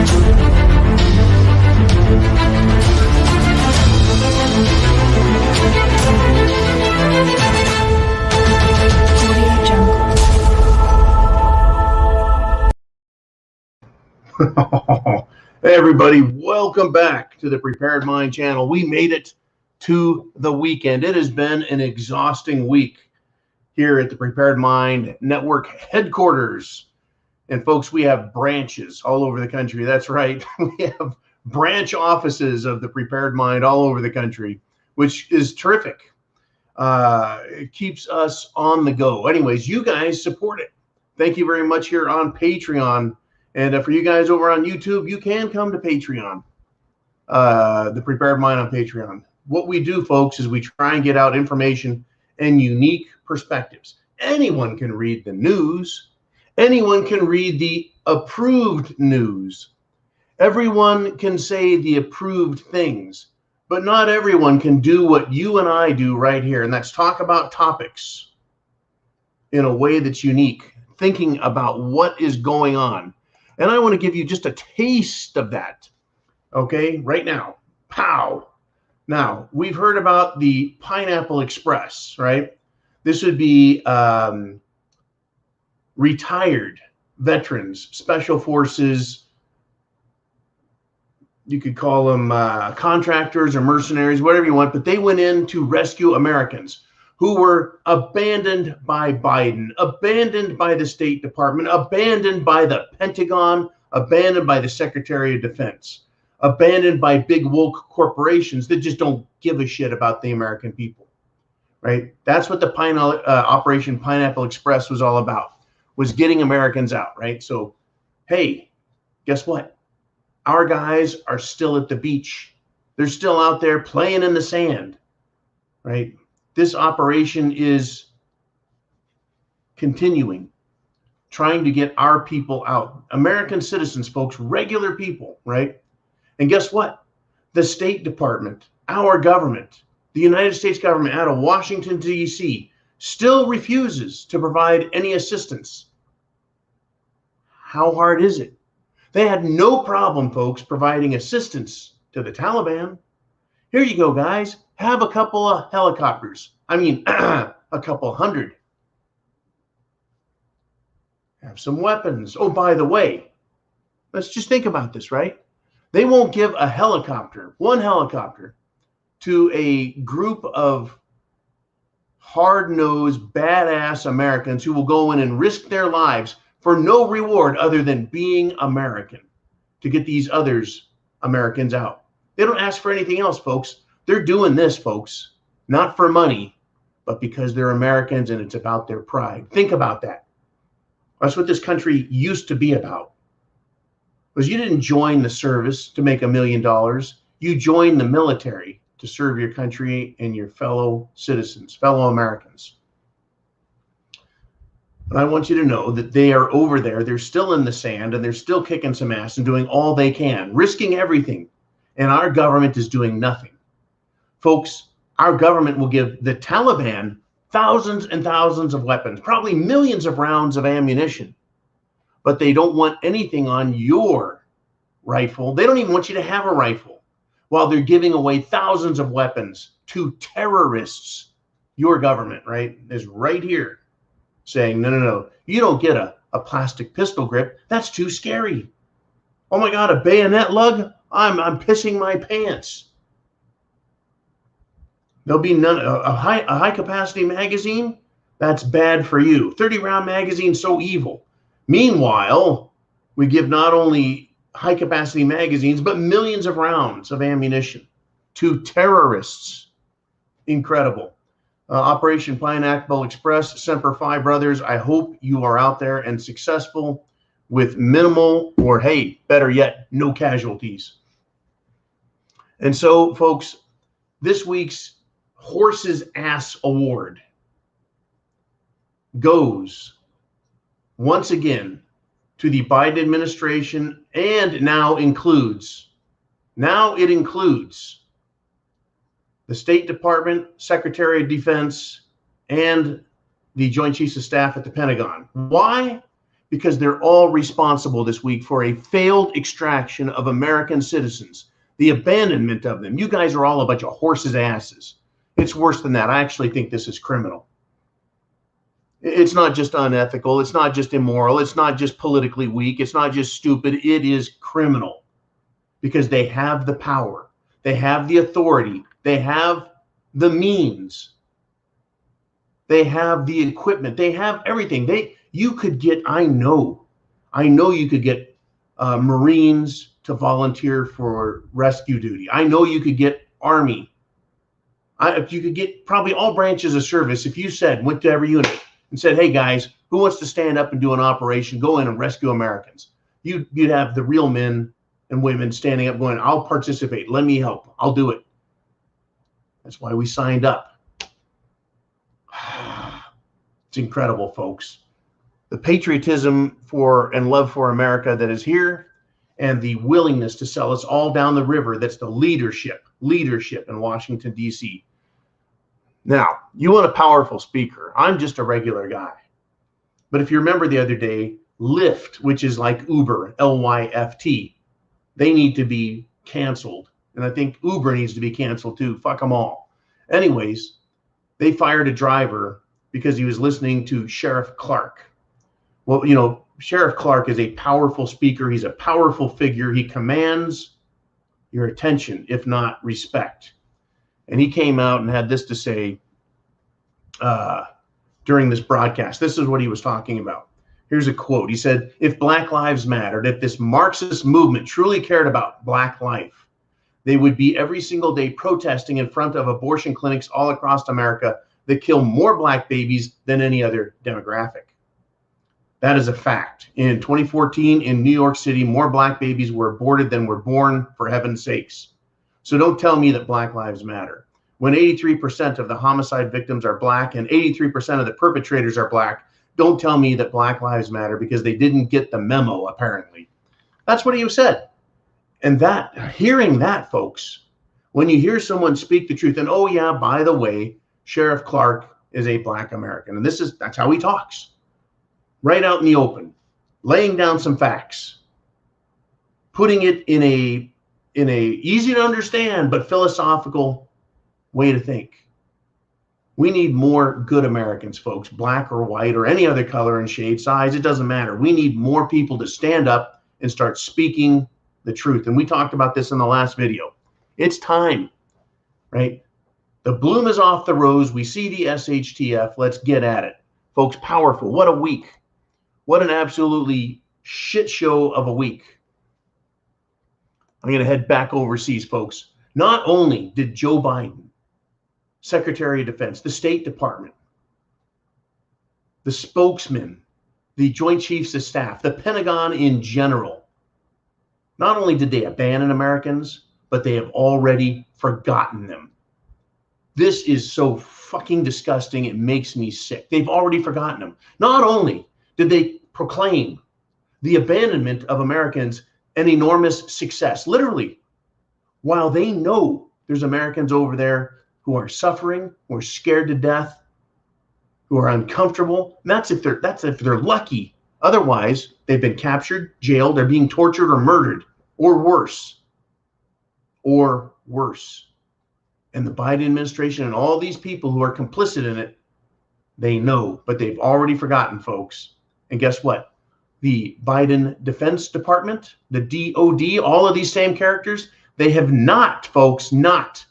Hey everybody, welcome back to the Prepared Mind channel. We made it to the weekend. It has been an exhausting week here at the Prepared Mind Network headquarters. And folks, we have branches all over the country. That's right. We have branch offices of the Prepared Mind all over the country, which is terrific. It keeps us on the go. Anyways, you guys support it. Thank you very much here on Patreon. And for you guys over on YouTube, you can come to Patreon, the Prepared Mind on Patreon. What we do, folks, is we try and get out information and unique perspectives. Anyone can read the news. Anyone can read the approved news. Everyone can say the approved things, but not everyone can do what you and I do right here, and that's talk about topics in a way that's unique, thinking about what is going on. And I want to give you just a taste of that, okay, right now. Pow. Now, we've heard about the Pineapple Express, right? This would be retired veterans, special forces. You could call them contractors or mercenaries, whatever you want, but they went in to rescue Americans who were abandoned by Biden, abandoned by the State Department, abandoned by the Pentagon, abandoned by the Secretary of Defense, abandoned by big woke corporations that just don't give a shit about the American people, right? That's what the Operation Pineapple Express was all about, was getting Americans out, right? So, hey, guess what? Our guys are still at the beach. They're still out there playing in the sand, right? This operation is continuing, trying to get our people out. American citizens, folks, regular people, right? And guess what? The State Department, our government, the United States government out of Washington, D.C., still refuses to provide any assistance. How hard is it? They had no problem, folks, providing assistance to the Taliban. Here you go, guys. Have a couple of helicopters. I mean, a couple hundred. Have some weapons. Oh, by the way, let's just think about this, right? They won't give a helicopter, one helicopter, to a group of hard-nosed, badass Americans who will go in and risk their lives for no reward other than being American to get these others Americans out. They don't ask for anything else, folks. They're doing this, folks, not for money, but because they're Americans and it's about their pride. Think about that. That's what this country used to be about. Because you didn't join the service to make $1 million. You joined the military to serve your country and your fellow citizens, fellow Americans. But I want you to know that they are over there. They're still in the sand and they're still kicking some ass and doing all they can, risking everything. And our government is doing nothing. Folks, our government will give the Taliban thousands and thousands of weapons, probably millions of rounds of ammunition, but they don't want anything on your rifle. They don't even want you to have a rifle while they're giving away thousands of weapons to terrorists. Your government, right, is right here saying, no, you don't get a plastic pistol grip. That's too scary. Oh my God, a bayonet lug? I'm pissing my pants. There'll be none. A high capacity magazine, that's bad for you. 30-round magazine, so evil. Meanwhile, we give not only high capacity magazines, but millions of rounds of ammunition to terrorists. Incredible. Operation Pineapple Express, Semper Fi, brothers. I hope you are out there and successful with minimal, or hey, better yet, no casualties. And so, folks, this week's Horse's Ass Award goes once again to the Biden administration, and now it includes the State Department, Secretary of Defense, and the Joint Chiefs of Staff at the Pentagon. Why? because they're all responsible this week for a failed extraction of American citizens, the abandonment of them. You guys are all a bunch of horses' asses. It's worse than that. I actually think this is criminal. It's not just unethical. It's not just immoral. It's not just politically weak. It's not just stupid. It is criminal because they have the power. They have the authority. They have the means. They have the equipment. They have everything. You could get, I know you could get Marines to volunteer for rescue duty. I know you could get Army. You could get probably all branches of service if you went to every unit and said, hey guys, who wants to stand up and do an operation, go in and rescue Americans? You'd have the real men and women standing up going, I'll participate. Let me help. I'll do it. That's why we signed up. It's incredible, folks. The patriotism for and love for America that is here, and the willingness to sell us all down the river. That's the leadership in Washington, D.C. Now, you want a powerful speaker. I'm just a regular guy. But if you remember the other day, Lyft, which is like Uber, L-Y-F-T, they need to be canceled. And I think Uber needs to be canceled too. Fuck them all. Anyways, they fired a driver because he was listening to Sheriff Clarke. Well, you know, Sheriff Clarke is a powerful speaker. He's a powerful figure. He commands your attention, if not respect. And he came out and had this to say during this broadcast. This is what he was talking about. Here's a quote. He said, if Black Lives mattered, if this Marxist movement truly cared about Black life, they would be every single day protesting in front of abortion clinics all across America that kill more Black babies than any other demographic. That is a fact. In 2014, in New York City, more Black babies were aborted than were born, for heaven's sakes. So don't tell me that Black Lives matter. When 83% of the homicide victims are Black and 83% of the perpetrators are Black, don't tell me that Black Lives matter because they didn't get the memo, apparently. That's what he said. And hearing that, folks, when you hear someone speak the truth, and oh yeah, by the way, Sheriff Clarke is a Black American, and that's how he talks. Right out in the open, laying down some facts, putting it in a easy to understand but philosophical way to think. We need more good Americans, folks, Black or white or any other color and shade, size, it doesn't matter. We need more people to stand up and start speaking the truth. And we talked about this in the last video. It's time, right? The bloom is off the rose. We see the SHTF. Let's get at it. Folks, powerful. What a week. What an absolutely shit show of a week. I'm going to head back overseas, folks. Not only did Joe Biden, Secretary of Defense, the State Department, the spokesman, the Joint Chiefs of Staff, the Pentagon in general, not only did they abandon Americans, but they have already forgotten them. This is so fucking disgusting. It makes me sick. They've already forgotten them. Not only did they proclaim the abandonment of Americans an enormous success, literally, while they know there's Americans over there who are suffering, who are scared to death, who are uncomfortable. And that's if they're lucky. Otherwise, they've been captured, jailed, they're being tortured or murdered, or worse. Or worse. And the Biden administration and all these people who are complicit in it, they know, but they've already forgotten, folks. And guess what? The Biden Defense Department, the DOD, all of these same characters, they have not, folks, not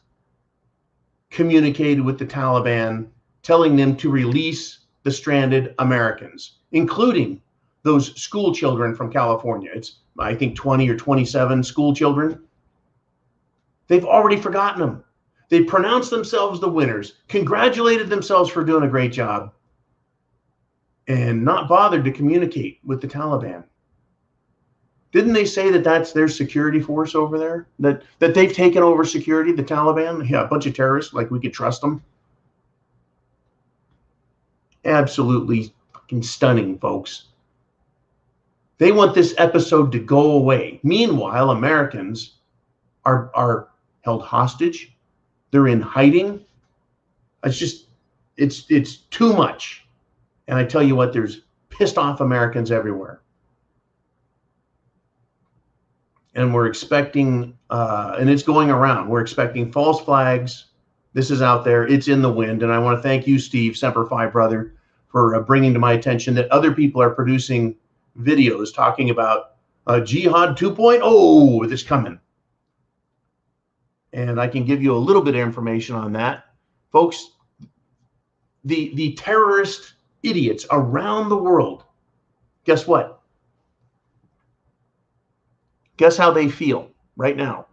communicated with the Taliban, telling them to release the stranded Americans, including those school children from California. It's, I think, 20 or 27 school children. They've already forgotten them. They pronounced themselves the winners, congratulated themselves for doing a great job, and not bothered to communicate with the Taliban. Didn't they say that that's their security force over there? That they've taken over security, the Taliban? Yeah, a bunch of terrorists, like we could trust them. Absolutely fucking stunning, folks. They want this episode to go away. Meanwhile, Americans are held hostage. They're in hiding. It's too much. And I tell you what, there's pissed off Americans everywhere. And we're expecting, and it's going around, we're expecting false flags. This is out there. It's in the wind. And I want to thank you, Steve, Semper Fi brother, for bringing to my attention that other people are producing videos talking about Jihad 2.0 that's coming. And I can give you a little bit of information on that. Folks, the terrorist idiots around the world, guess what? Guess how they feel right now?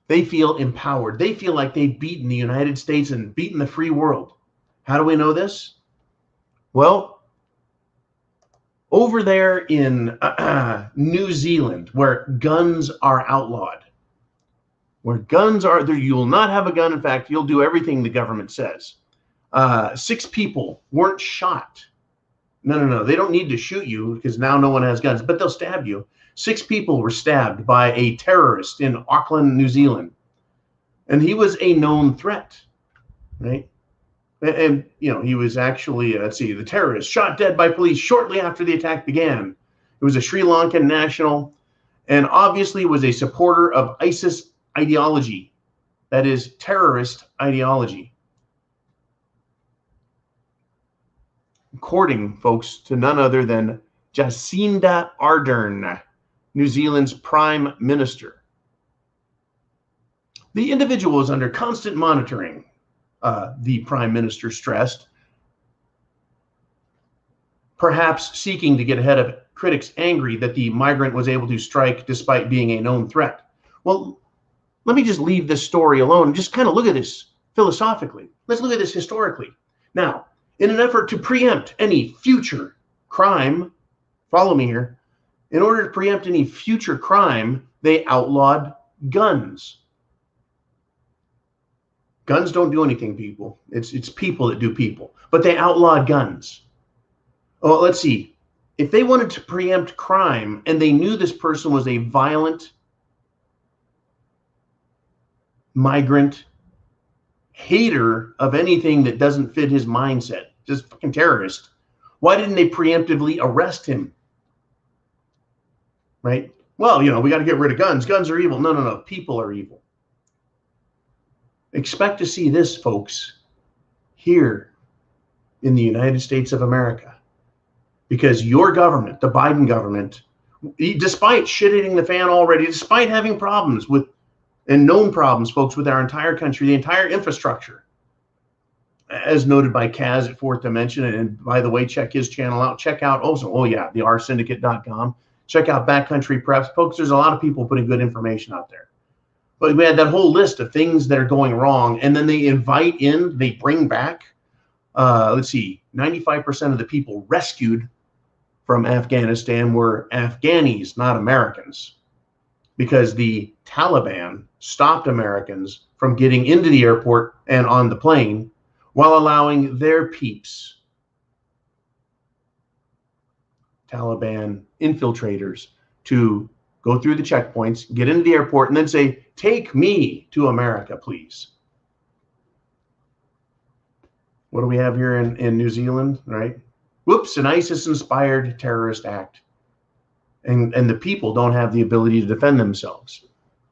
They feel empowered. They feel like they've beaten the United States and beaten the free world. How do we know this? Well, over there in New Zealand, where guns are outlawed, where guns are there, you will not have a gun. In fact, you'll do everything the government says. 6 people weren't shot. No. They don't need to shoot you because now no one has guns, but they'll stab you. 6 people were stabbed by a terrorist in Auckland, New Zealand. And he was a known threat, right? And you know, he was actually, let's see, the terrorist shot dead by police shortly after the attack began. It was a Sri Lankan national and obviously was a supporter of ISIS ideology, that is terrorist ideology. According, folks, to none other than Jacinda Ardern, New Zealand's Prime Minister. The individual was under constant monitoring, the Prime Minister stressed, perhaps seeking to get ahead of critics angry that the migrant was able to strike despite being a known threat. Well, let me just leave this story alone and just kind of look at this philosophically. Let's look at this historically. Now, in an effort to preempt any future crime, follow me here, in order to preempt any future crime, they outlawed guns. Guns don't do anything, people. It's people that do people. But they outlawed guns. Oh, let's see. If they wanted to preempt crime and they knew this person was a violent migrant hater of anything that doesn't fit his mindset, just fucking terrorist, why didn't they preemptively arrest him? Right? Well, you know, we got to get rid of guns. Guns are evil. No. People are evil. Expect to see this, folks, here in the United States of America. Because your government, the Biden government, despite shit hitting the fan already, despite having problems with, and known problems, folks, with our entire country, the entire infrastructure, as noted by Kaz at Fourth Dimension. And by the way, check his channel out. Check out also, the rsyndicate.com. Check out Backcountry Preps. Folks, there's a lot of people putting good information out there. But we had that whole list of things that are going wrong. And then they invite in, they bring back, let's see, 95% of the people rescued from Afghanistan were Afghanis, not Americans. Because the Taliban stopped Americans from getting into the airport and on the plane while allowing their peeps, Taliban infiltrators, to go through the checkpoints, get into the airport, and then say, "Take me to America, please." What do we have here in New Zealand, right? Whoops, an ISIS-inspired terrorist act. And the people don't have the ability to defend themselves.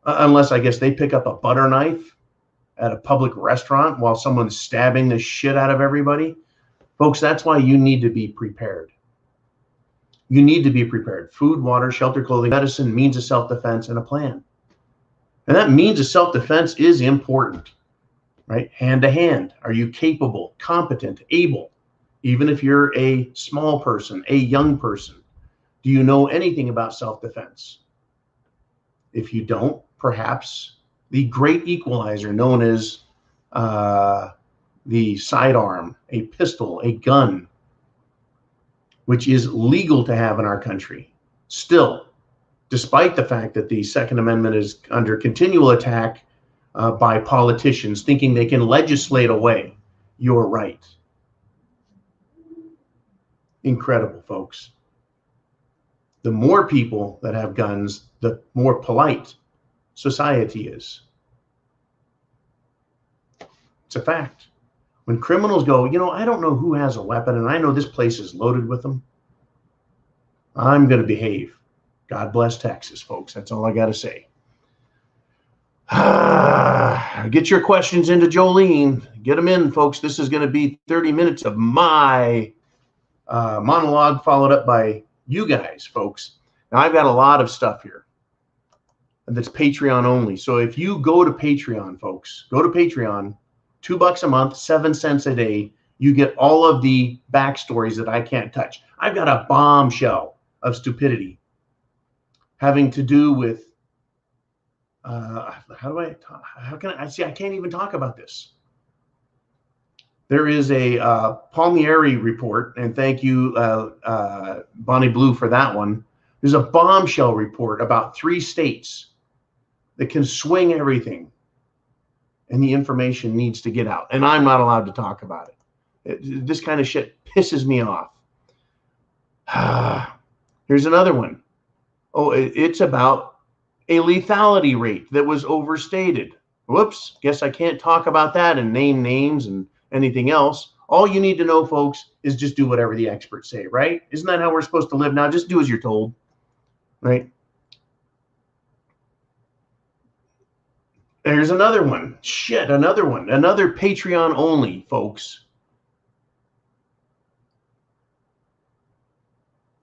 Unless, I guess, they pick up a butter knife at a public restaurant while someone's stabbing the shit out of everybody. Folks, that's why you need to be prepared. You need to be prepared. Food, water, shelter, clothing, medicine, means of self-defense, and a plan. And that means of self-defense is important, right? Hand to hand. Are you capable, competent, able? Even if you're a small person, a young person, do you know anything about self-defense? If you don't, perhaps the great equalizer known as the sidearm, a pistol, a gun, which is legal to have in our country, still, despite the fact that the Second Amendment is under continual attack by politicians thinking they can legislate away your right. Incredible, folks. The more people that have guns, the more polite society is. It's a fact. When criminals go, I don't know who has a weapon, and I know this place is loaded with them. I'm going to behave. God bless Texas, folks. That's all I got to say. Get your questions into Jolene. Get them in, folks. This is going to be 30 minutes of my monologue followed up by you guys, folks. Now, I've got a lot of stuff here that's Patreon only. So if you go to Patreon, folks, go to Patreon, $2 a month, 7 cents a day, you get all of the backstories that I can't touch. I've got a bombshell of stupidity having to do with how can I see? I can't even talk about this. There is a Palmieri report, and thank you, Bonnie Blue, for that one. There's a bombshell report about 3 states that can swing everything, and the information needs to get out, and I'm not allowed to talk about it. This kind of shit pisses me off. Here's another one. Oh, it's about a lethality rate that was overstated. Whoops, guess I can't talk about that and name names and anything else. All you need to know, folks, is just do whatever the experts say, right? Isn't that how we're supposed to live now? Just do as you're told, right? There's another one. Shit, another one. Another Patreon only, folks.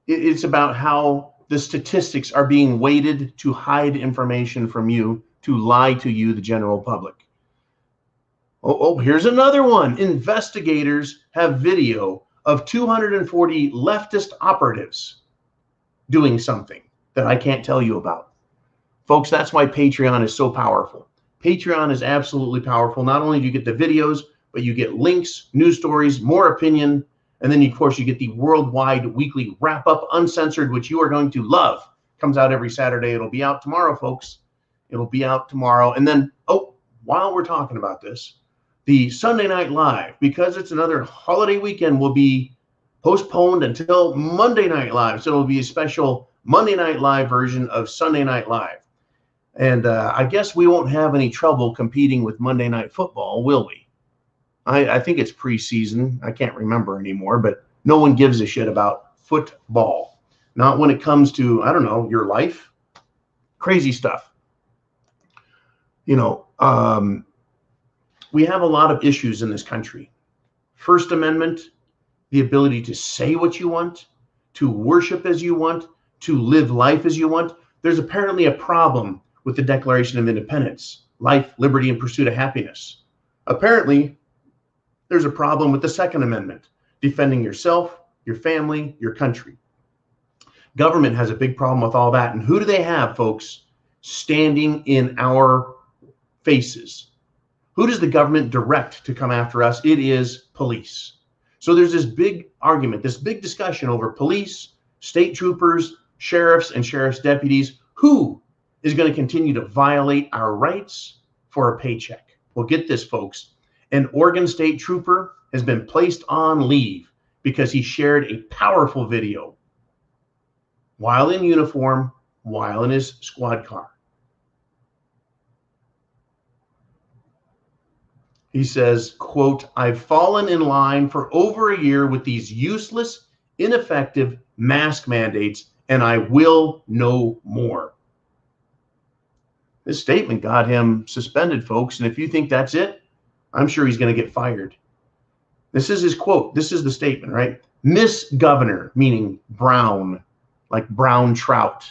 It's about how the statistics are being weighted to hide information from you, to lie to you, the general public. Oh, here's another one. Investigators have video of 240 leftist operatives doing something that I can't tell you about. Folks, that's why Patreon is so powerful. Patreon is absolutely powerful. Not only do you get the videos, but you get links, news stories, more opinion, and then, of course, you get the worldwide weekly wrap-up, uncensored, which you are going to love. Comes out every Saturday. It'll be out tomorrow, folks. It'll be out tomorrow. And then, while we're talking about this, the Sunday Night Live, because it's another holiday weekend, will be postponed until Monday Night Live. So it'll be a special Monday Night Live version of Sunday Night Live. And I guess we won't have any trouble competing with Monday Night Football, will we? I think it's preseason. I can't remember anymore, but no one gives a shit about football. Not when it comes to, I don't know, your life. Crazy stuff. You know, we have a lot of issues in this country. First Amendment, the ability to say what you want, to worship as you want, to live life as you want. There's apparently a problem with the Declaration of Independence, life, liberty, and pursuit of happiness. Apparently, there's a problem with the Second Amendment, defending yourself, your family, your country. Government has a big problem with all that. And who do they have, folks, standing in our faces? Who does the government direct to come after us? It is police. So there's this big argument, this big discussion over police, state troopers, sheriffs, and sheriff's deputies. Who is going to continue to violate our rights for a paycheck? Well, get this, folks. An Oregon State trooper has been placed on leave because he shared a powerful video while in uniform, while in his squad car. He says, quote, "I've fallen in line for over a year with these useless, ineffective mask mandates, and I will no more." This statement got him suspended, folks. And if you think that's it, I'm sure he's going to get fired. This is his quote. This is the statement, right? "Miss Governor," meaning brown, like brown trout.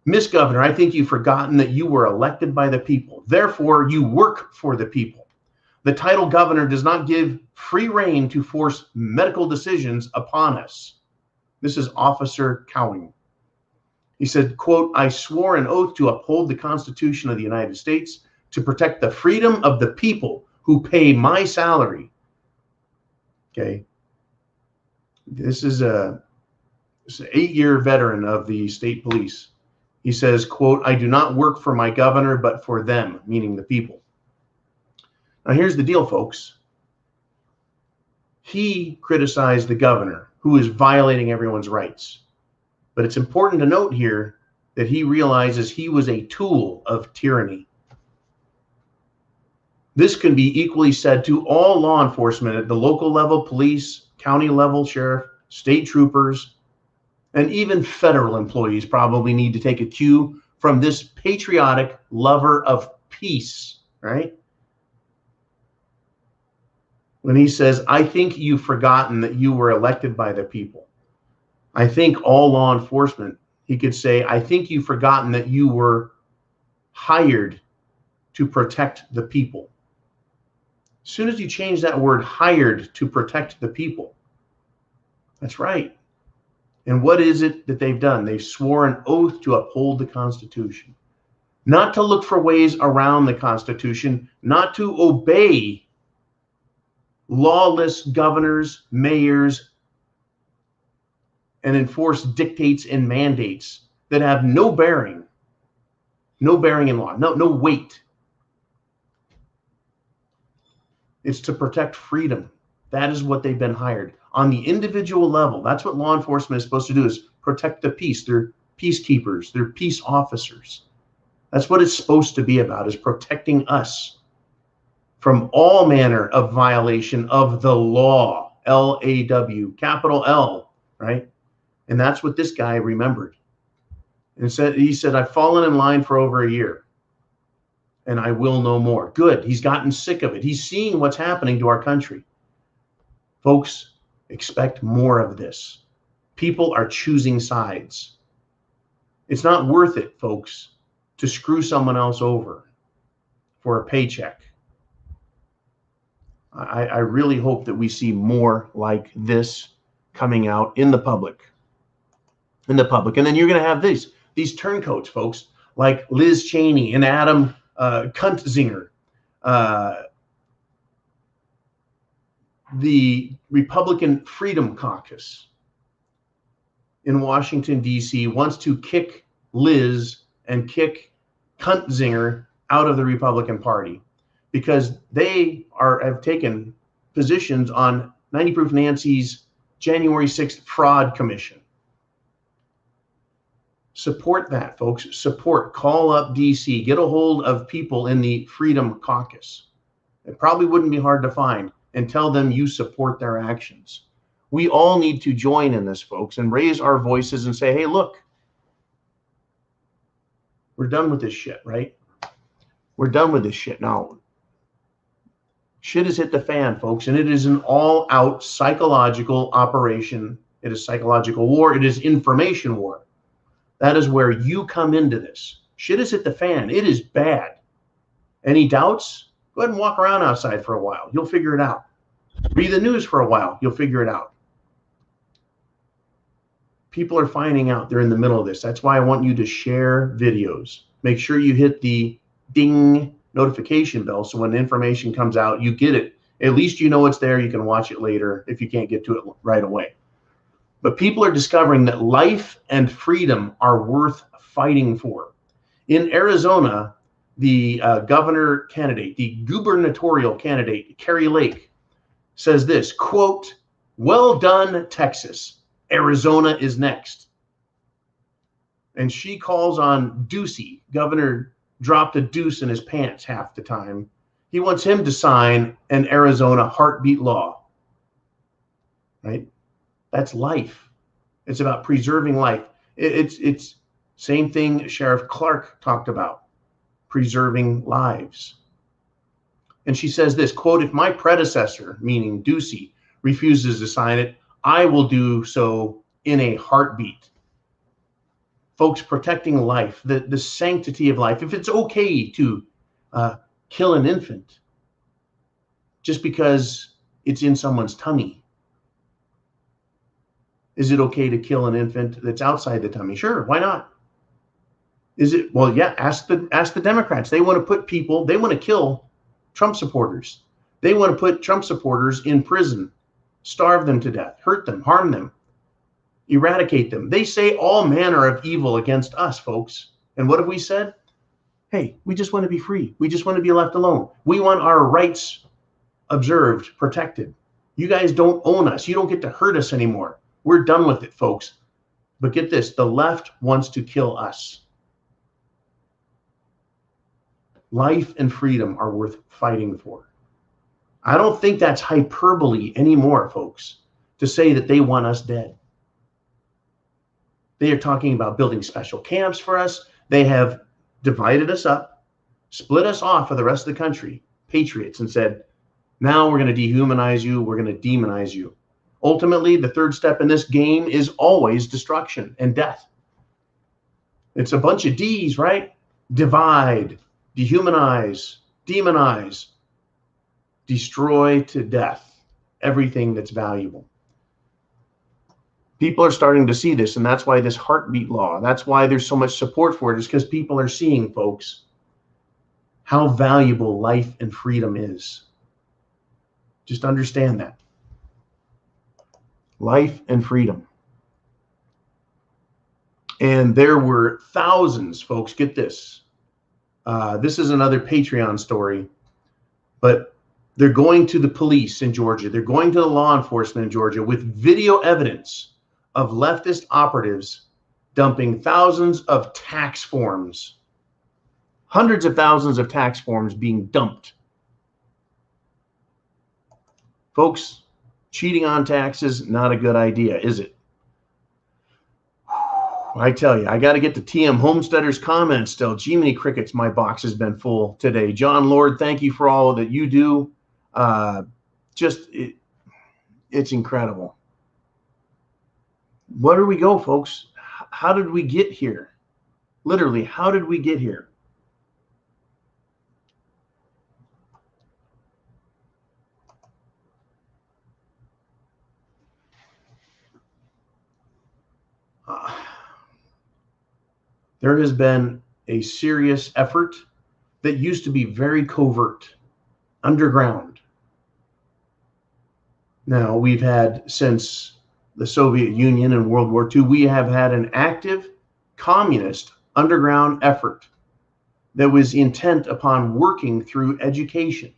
"Miss Governor, I think you've forgotten that you were elected by the people. Therefore, you work for the people. The title governor does not give free rein to force medical decisions upon us." This is Officer Cowing. He said, quote, "I swore an oath to uphold the Constitution of the United States, to protect the freedom of the people who pay my salary." Okay. This is an 8-year veteran of the state police. He says, quote, "I do not work for my governor, but for them," meaning the people. Now, here's the deal, folks. He criticized the governor, who is violating everyone's rights. But it's important to note here that he realizes he was a tool of tyranny. This can be equally said to all law enforcement at the local level, police, county level, sheriff, state troopers, And even federal employees probably need to take a cue from this patriotic lover of peace, right? When he says, I think you've forgotten that you were elected by the people. I think all law enforcement, he could say, I think you've forgotten that you were hired to protect the people. As soon as you change that word hired to protect the people, that's right. And what is it that they've done? They've sworn an oath to uphold the Constitution, not to look for ways around the Constitution, not to obey lawless governors, mayors, and enforce dictates and mandates that have no bearing in law, no weight. It's to protect freedom. That is what they've been hired. On the individual level, that's what law enforcement is supposed to do, is protect the peace. They're peacekeepers. They're peace officers. That's what it's supposed to be about, is protecting us from all manner of violation of the law, L-A-W, capital L, right? And that's what this guy remembered. And he said, I've fallen in line for over a year, and I will no more. Good. He's gotten sick of it. He's seeing what's happening to our country. Folks, expect more of this. People are choosing sides. It's not worth it, folks, to screw someone else over for a paycheck. I really hope that we see more like this coming out in the public. And then you're going to have these turncoats, folks, like Liz Cheney and Adam Kuntzinger, the Republican Freedom Caucus in Washington, D.C. wants to kick Liz and kick Kuntzinger out of the Republican Party because they have taken positions on 90 Proof Nancy's January 6th fraud commission. Support that, folks. Support. Call up DC. Get a hold of people in the Freedom Caucus. It probably wouldn't be hard to find, and tell them you support their actions. We all need to join in this, folks, and raise our voices and say, hey, look, we're done with this shit, right? We're done with this shit now. Shit has hit the fan, folks, and it is an all-out psychological operation. It is psychological war. It is information war. That is where you come into this. Shit has hit the fan. It is bad. Any doubts? Go ahead and walk around outside for a while. You'll figure it out. Read the news for a while. You'll figure it out. People are finding out they're in the middle of this. That's why I want you to share videos. Make sure you hit the ding notification bell so when information comes out, you get it. At least you know it's there. You can watch it later if you can't get to it right away. But people are discovering that life and freedom are worth fighting for. In Arizona, the governor candidate, the gubernatorial candidate, Carrie Lake, says this, quote, well done, Texas. Arizona is next. And she calls on Ducey. Governor dropped a deuce in his pants half the time. He wants him to sign an Arizona heartbeat law. Right? That's life. It's about preserving life. It's same thing Sheriff Clarke talked about, preserving lives. And she says this, quote, if my predecessor, meaning Ducey, refuses to sign it, I will do so in a heartbeat. Folks, protecting life, the sanctity of life. If it's okay to kill an infant just because it's in someone's tummy, is it okay to kill an infant that's outside the tummy? Sure, why not? Is it? Well, yeah, ask the Democrats. They want to put people, they want to kill Trump supporters. They want to put Trump supporters in prison, starve them to death, hurt them, harm them, eradicate them. They say all manner of evil against us, folks. And what have we said? Hey, we just want to be free. We just want to be left alone. We want our rights observed, protected. You guys don't own us. You don't get to hurt us anymore. We're done with it, folks. But get this, the left wants to kill us. Life and freedom are worth fighting for. I don't think that's hyperbole anymore, folks, to say that they want us dead. They are talking about building special camps for us. They have divided us up, split us off of the rest of the country, patriots, and said, now we're going to dehumanize you. We're going to demonize you. Ultimately, the third step in this game is always destruction and death. It's a bunch of D's, right? Divide, dehumanize, demonize, destroy to death everything that's valuable. People are starting to see this, and that's why this heartbeat law, that's why there's so much support for it, is because people are seeing, folks, how valuable life and freedom is. Just understand that. Life and freedom. And there were thousands, folks, get this. This is another Patreon story, but they're going to the police in Georgia. They're going to the law enforcement in Georgia with video evidence of leftist operatives dumping thousands of tax forms, hundreds of thousands of tax forms being dumped. Folks, cheating on taxes, not a good idea, is it? I tell you, I got to get to TM Homesteader's comments still. Gee, many crickets, my box has been full today. John Lord, thank you for all that you do. It's incredible. Where do we go, folks? How did we get here? Literally, how did we get here? There has been a serious effort that used to be very covert, underground. Now, we've had, since the Soviet Union and World War II, we have had an active communist underground effort that was intent upon working through education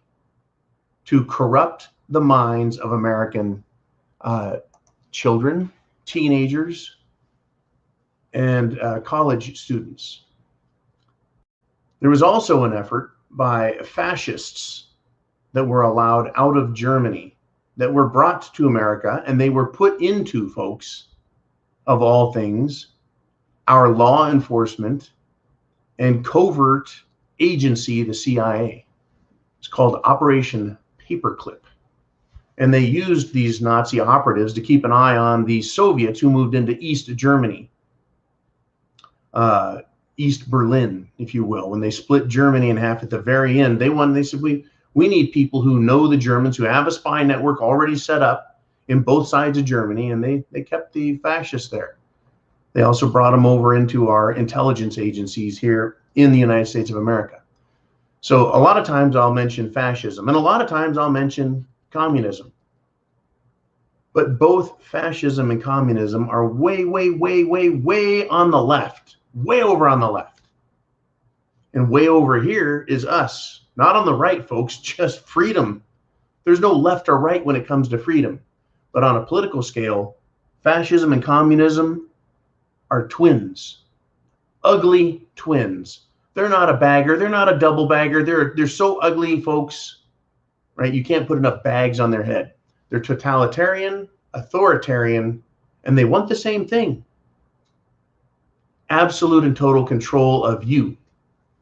to corrupt the minds of American children, teenagers, and college students. There was also an effort by fascists that were allowed out of Germany, that were brought to America, and they were put into, folks, of all things, our law enforcement and covert agency, the CIA. It's called Operation Paperclip. And they used these Nazi operatives to keep an eye on the Soviets who moved into East Germany. East Berlin, if you will. When they split Germany in half at the very end, they said, we need people who know the Germans, who have a spy network already set up in both sides of Germany, and they kept the fascists there. They also brought them over into our intelligence agencies here in the United States of America. So a lot of times I'll mention fascism, and a lot of times I'll mention communism. But both fascism and communism are way, way, way, way, way on the left, way over on the left. And way over here is us. Not on the right, folks, just freedom. There's no left or right when it comes to freedom. But on a political scale, fascism and communism are twins. Ugly twins. They're not a bagger. They're not a double bagger. They're so ugly, folks, right? You can't put enough bags on their head. They're totalitarian, authoritarian, and they want the same thing. Absolute and total control of you,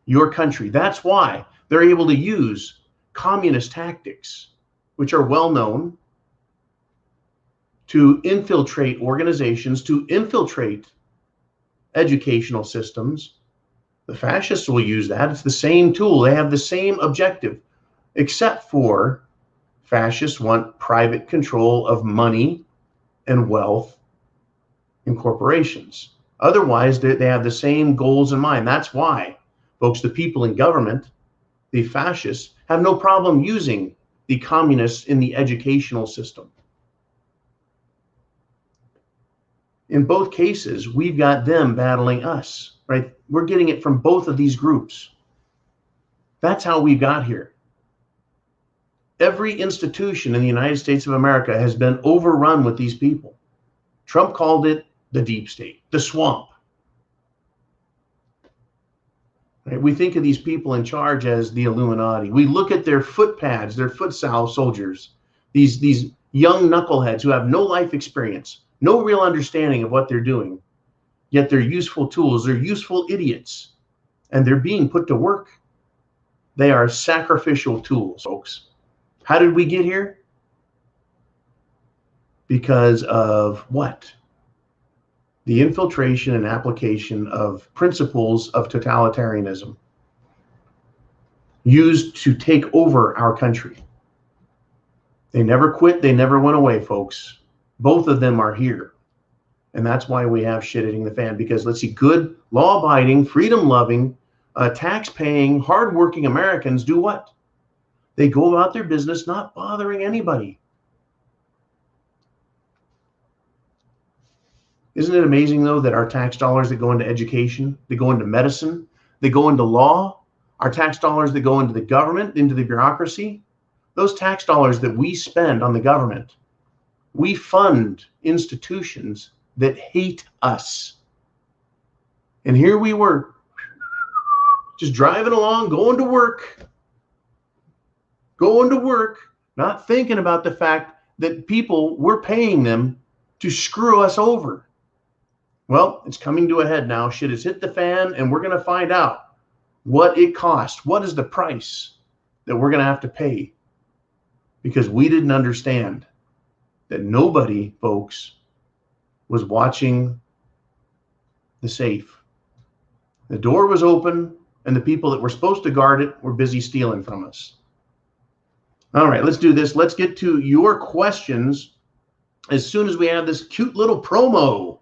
your country. That's why they're able to use communist tactics, which are well known, to infiltrate organizations, to infiltrate educational systems. The fascists will use that. It's the same tool. They have the same objective, except for fascists want private control of money and wealth in corporations. Otherwise, they have the same goals in mind. That's why, folks, the people in government, the fascists, have no problem using the communists in the educational system. In both cases, we've got them battling us, right? We're getting it from both of these groups. That's how we got here. Every institution in the United States of America has been overrun with these people. Trump called it the deep state, the swamp. Right? We think of these people in charge as the Illuminati. We look at their footpads, their foot soldiers, these young knuckleheads who have no life experience, no real understanding of what they're doing. yet they're useful tools. They're useful idiots, and they're being put to work. They are sacrificial tools, folks. How did we get here? Because of what? The infiltration and application of principles of totalitarianism used to take over our country. They never quit. They never went away, folks. Both of them are here. And that's why we have shit hitting the fan, because let's see, good, law-abiding, freedom-loving, tax-paying, hard-working Americans do what? They go about their business not bothering anybody. Isn't it amazing, though, that our tax dollars that go into education, they go into medicine, they go into law, our tax dollars that go into the government, into the bureaucracy, those tax dollars that we spend on the government, we fund institutions that hate us. And here we were, just driving along, going to work, not thinking about the fact that people were paying them to screw us over. Well, it's coming to a head now. Shit has hit the fan, and we're going to find out what it costs. What is the price that we're going to have to pay? Because we didn't understand that nobody, folks, was watching the safe. The door was open, and the people that were supposed to guard it were busy stealing from us. All right, let's do this. Let's get to your questions as soon as we have this cute little promo.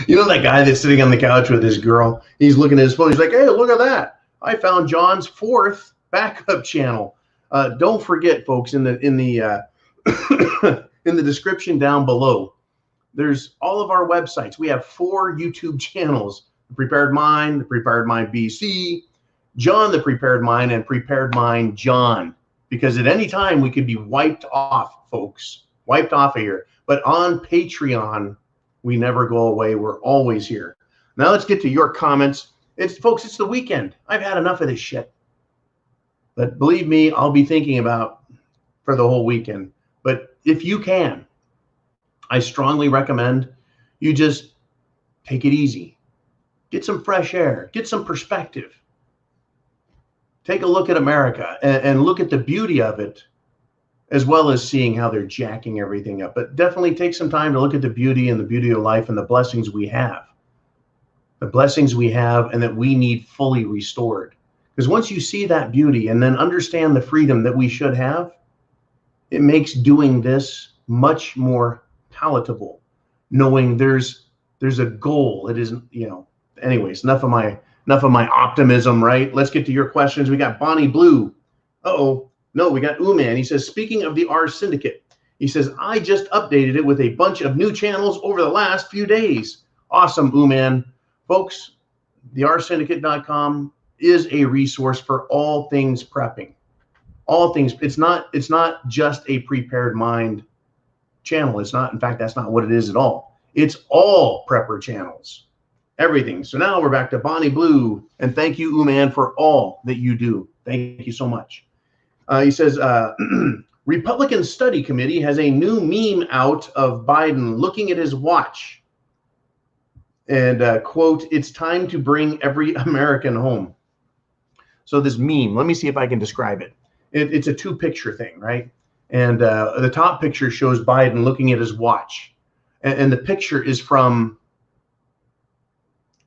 You know that guy that's sitting on the couch with his girl? He's looking at his phone. He's like, hey, look at that. I found John's 4th backup channel. Don't forget, folks, in the in the description down below, there's all of our websites. We have 4 YouTube channels: The Prepared Mind, The Prepared Mind BC, John the Prepared Mind, and Prepared Mind John. Because at any time we could be wiped off, folks. Wiped off of here. But on Patreon, we never go away. We're always here. Now let's get to your comments. Folks, it's the weekend. I've had enough of this shit. But believe me, I'll be thinking about for the whole weekend. But if you can, I strongly recommend you just take it easy. Get some fresh air. Get some perspective. Take a look at America and look at the beauty of it, as well as seeing how they're jacking everything up. But definitely take some time to look at the beauty and the beauty of life and the blessings we have. The blessings we have and that we need fully restored. Because once you see that beauty and then understand the freedom that we should have, it makes doing this much more palatable, knowing there's a goal. It isn't, anyways, enough of my optimism, right? Let's get to your questions. We got Bonnie Blue. No, we got Uman. He says, speaking of the R Syndicate, he says, I just updated it with a bunch of new channels over the last few days. Awesome, Uman. Folks, the rsyndicate.com is a resource for all things prepping. All things. It's not just a Prepared Mind channel. It's not. In fact, that's not what it is at all. It's all prepper channels. Everything. So now we're back to Bonnie Blue. And thank you, Uman, for all that you do. Thank you so much. He says, Republican Study Committee has a new meme out of Biden looking at his watch. And, quote, it's time to bring every American home. So this meme, let me see if I can describe it. It's a 2-picture thing, right? And the top picture shows Biden looking at his watch. And the picture is from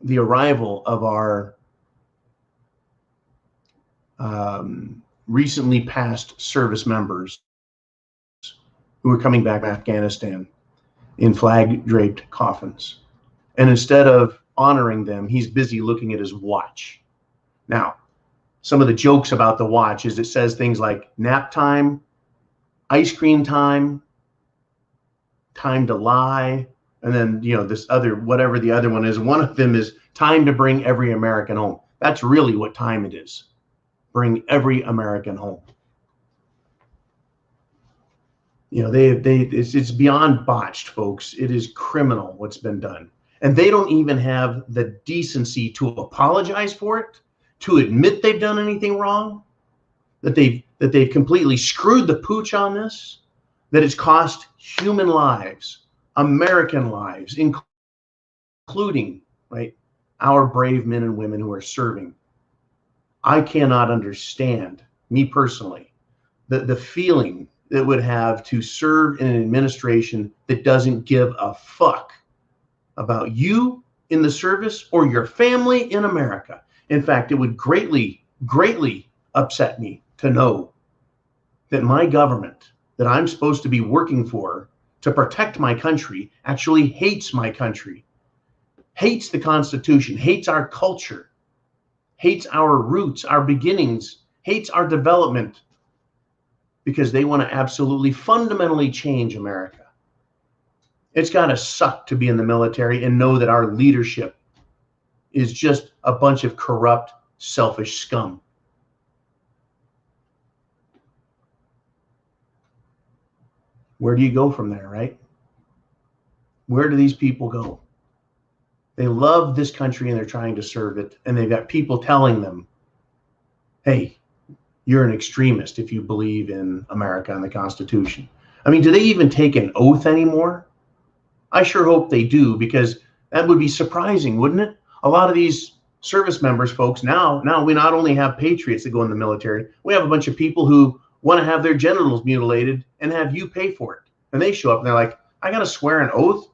the arrival of our recently passed service members who were coming back from Afghanistan. in flag-draped coffins. And instead of honoring them, he's busy looking at his watch. Now, some of the jokes about the watch is it says things like nap time, ice cream time, time to lie, and then, you know, this other, whatever the other one is. One of them is time to bring every American home. That's really what time it is. Bring every American home. You know, it's beyond botched, folks. It is criminal what's been done. And they don't even have the decency to apologize for it, to admit they've done anything wrong, that they've completely screwed the pooch on this, that it's cost human lives, American lives, including, right, our brave men and women who are serving. I cannot understand, me personally, the feeling that would have to serve in an administration that doesn't give a fuck about you in the service or your family in America. In fact, it would greatly, greatly upset me to know that my government that I'm supposed to be working for to protect my country actually hates my country, hates the Constitution, hates our culture, hates our roots, our beginnings, hates our development, because they want to absolutely fundamentally change America. It's got to suck to be in the military and know that our leadership is just a bunch of corrupt, selfish scum. Where do you go from there, right? Where do these people go? They love this country and they're trying to serve it, and they've got people telling them, hey, you're an extremist if you believe in America and the Constitution. I mean, do they even take an oath anymore? I sure hope they do, because that would be surprising, wouldn't it? A lot of these service members, folks, now we not only have patriots that go in the military, we have a bunch of people who want to have their genitals mutilated and have you pay for it. And they show up and they're like, I got to swear an oath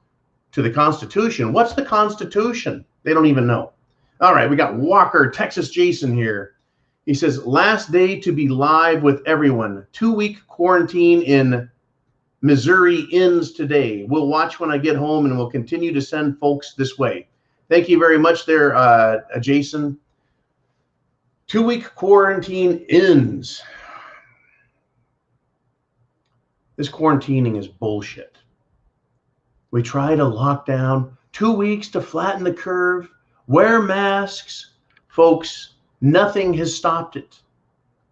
to the Constitution. What's the Constitution? They don't even know. All right, we got Walker, Texas Jason here. He says, last day to be live with everyone. 2-week quarantine in Missouri ends today. We'll watch when I get home, and we'll continue to send folks this way. Thank you very much there, Jason. 2-week quarantine ends. This quarantining is bullshit. We try to lock down 2 weeks to flatten the curve, wear masks. Folks, nothing has stopped it.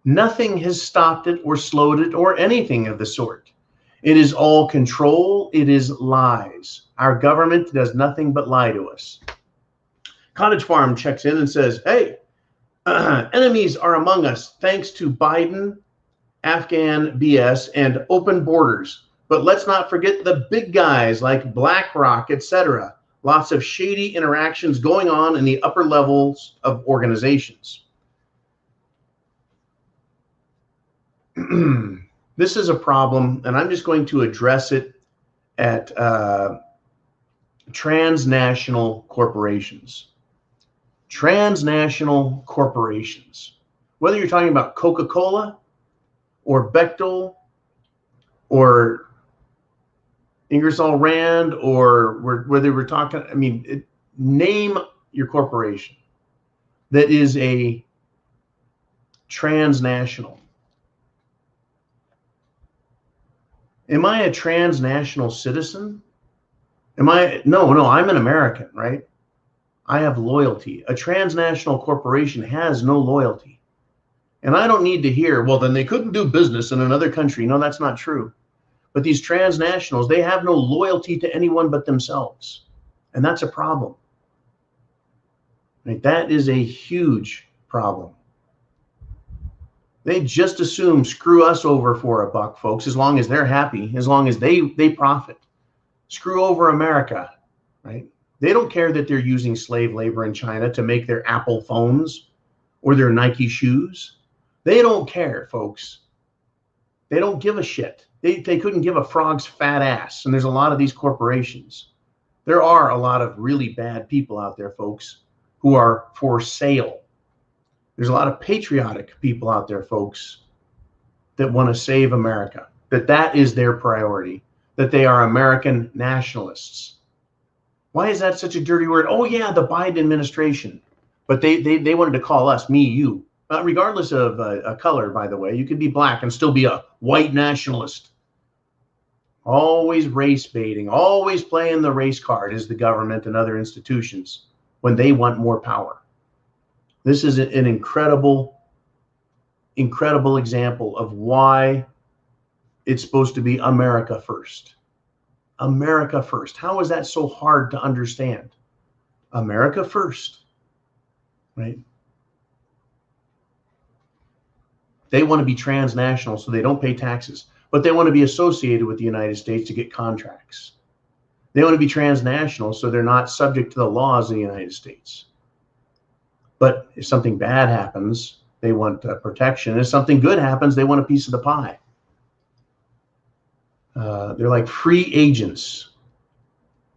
Nothing has stopped it or slowed it or anything of the sort. It is all control. It is lies. Our government does nothing but lie to us. Cottage Farm checks in and says, hey, enemies are among us thanks to Biden, Afghan BS, and open borders. But let's not forget the big guys like BlackRock, etc. Lots of shady interactions going on in the upper levels of organizations. This is a problem, and I'm just going to address it at transnational corporations. Transnational corporations. Whether you're talking about Coca-Cola or Bechtel or Ingersoll Rand, or whether we're talking, I mean, name your corporation that is a transnational. Am I a transnational citizen? No, I'm an American, right? I have loyalty. A transnational corporation has no loyalty. And I don't need to hear, well, then they couldn't do business in another country. No, that's not true. But these transnationals, they have no loyalty to anyone but themselves. And that's a problem. Right? That is a huge problem. They just assume screw us over for a buck, folks, as long as they're happy, as long as they profit. Screw over America, right? They don't care that they're using slave labor in China to make their Apple phones or their Nike shoes. They don't care, folks. They don't give a shit. They couldn't give a frog's fat ass. And there's a lot of these corporations. There are a lot of really bad people out there, folks, who are for sale. There's a lot of patriotic people out there, folks, that want to save America, that is their priority. that they are American nationalists. Why is that such a dirty word? Oh yeah, the Biden administration. But they wanted to call us, me, you, regardless of a color, by the way. You could be black and still be a white nationalist. Always race baiting, always playing the race card is the government and other institutions when they want more power. This is an incredible example of why it's supposed to be America first. America first. How is that so hard to understand? America first, right? They want to be transnational so they don't pay taxes, but they want to be associated with the United States to get contracts. They want to be transnational so they're not subject to the laws of the United States. But if something bad happens, they want protection. If something good happens, they want a piece of the pie. They're like free agents,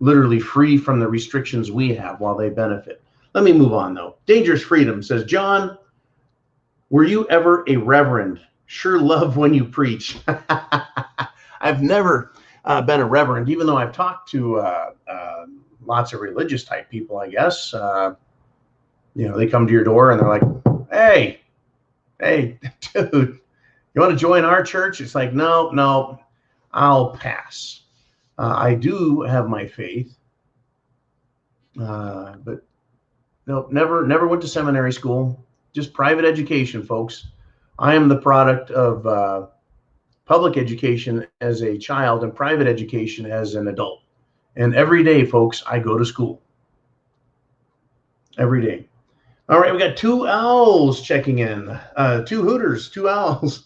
literally free from the restrictions we have while they benefit. Let me move on, though. Dangerous Freedom says, John, were you ever a reverend? Sure love when you preach. I've never been a reverend, even though I've talked to lots of religious type people, I guess. They come to your door and they're like, hey, dude, you want to join our church? It's like, no, I'll pass. I do have my faith, but no, never went to seminary school. Just private education, folks. I am the product of public education as a child and private education as an adult. And every day, folks, I go to school. Every day. All right, we got two owls checking in. Two hooters, two owls.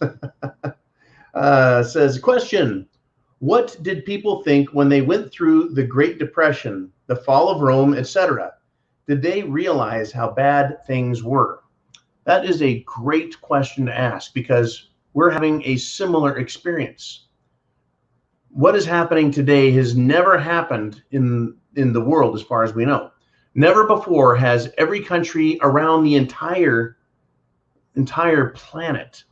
Says, question, what did people think when they went through the Great Depression, the fall of Rome, etc.? Did they realize how bad things were? That is a great question to ask because we're having a similar experience. What is happening today has never happened in the world as far as we know. Never before has every country around the entire planet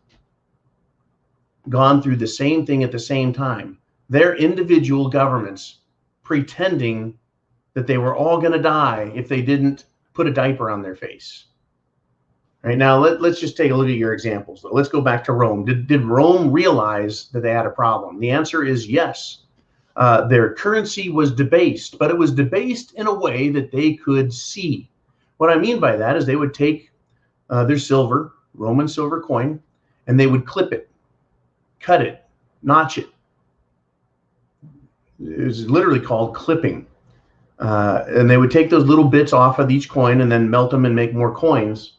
gone through the same thing at the same time. Their individual governments pretending that they were all going to die if they didn't put a diaper on their face. Right now, let's just take a look at your examples. Let's go back to Rome. Did Rome realize that they had a problem? The answer is yes. Their currency was debased, but it was debased in a way that they could see. What I mean by that is they would take their silver, Roman silver coin, and they would clip it, cut it, notch it. It was literally called clipping. And they would take those little bits off of each coin and then melt them and make more coins.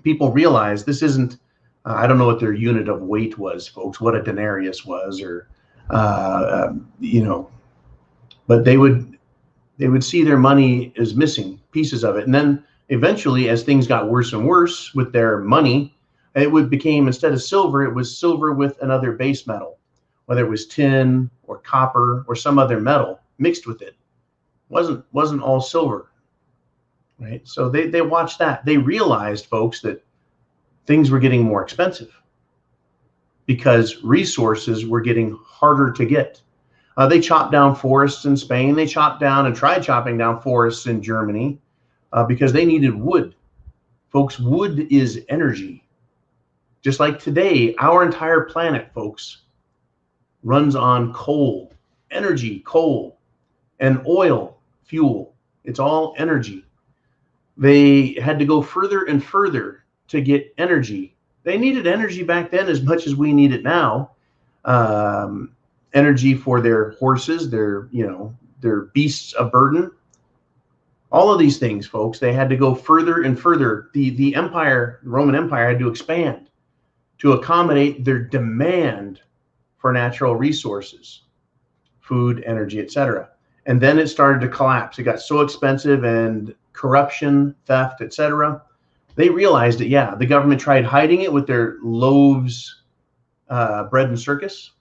People realize this isn't, I don't know what their unit of weight was, folks, what a denarius was, or, but they would see their money as missing pieces of it. And then eventually, as things got worse and worse with their money, it became, instead of silver, it was silver with another base metal, whether it was tin or copper or some other metal mixed with it. Wasn't all silver. Right? So they watched that. They realized, folks, that things were getting more expensive because resources were getting harder to get. They chopped down forests in Spain. They chopped down and tried chopping down forests in Germany because they needed wood. Folks, wood is energy. Just like today, our entire planet, folks, runs on coal, energy, coal, and oil, fuel. It's all energy. They had to go further and further to get energy. They needed energy back then as much as we need it now. Energy for their horses, their beasts of burden. All of these things, folks, they had to go further and further. The empire, the Roman Empire, had to expand to accommodate their demand for natural resources, food, energy, etc. And then it started to collapse. It got so expensive, and corruption, theft, etc. They realized that, yeah, the government tried hiding it with their loaves, bread and circus.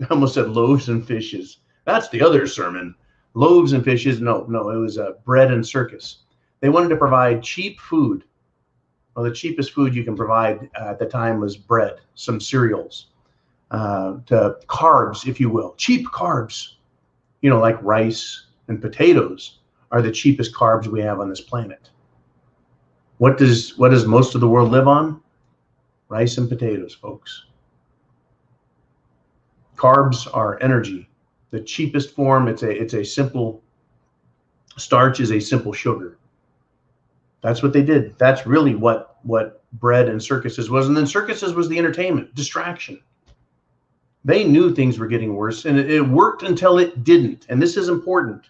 I almost said loaves and fishes. That's the other sermon. Loaves and fishes. No, it was bread and circus. They wanted to provide cheap food. Well, the cheapest food you can provide at the time was bread, some cereals. to carbs, if you will, cheap carbs, like rice and potatoes are the cheapest carbs we have on this planet. What does most of the world live on? Rice and potatoes, folks. Carbs are energy. The cheapest form, it's a simple starch, is a simple sugar. That's what they did. That's really what bread and circuses was. And then circuses was the entertainment, distraction. They knew things were getting worse, and it worked until it didn't. And this is important.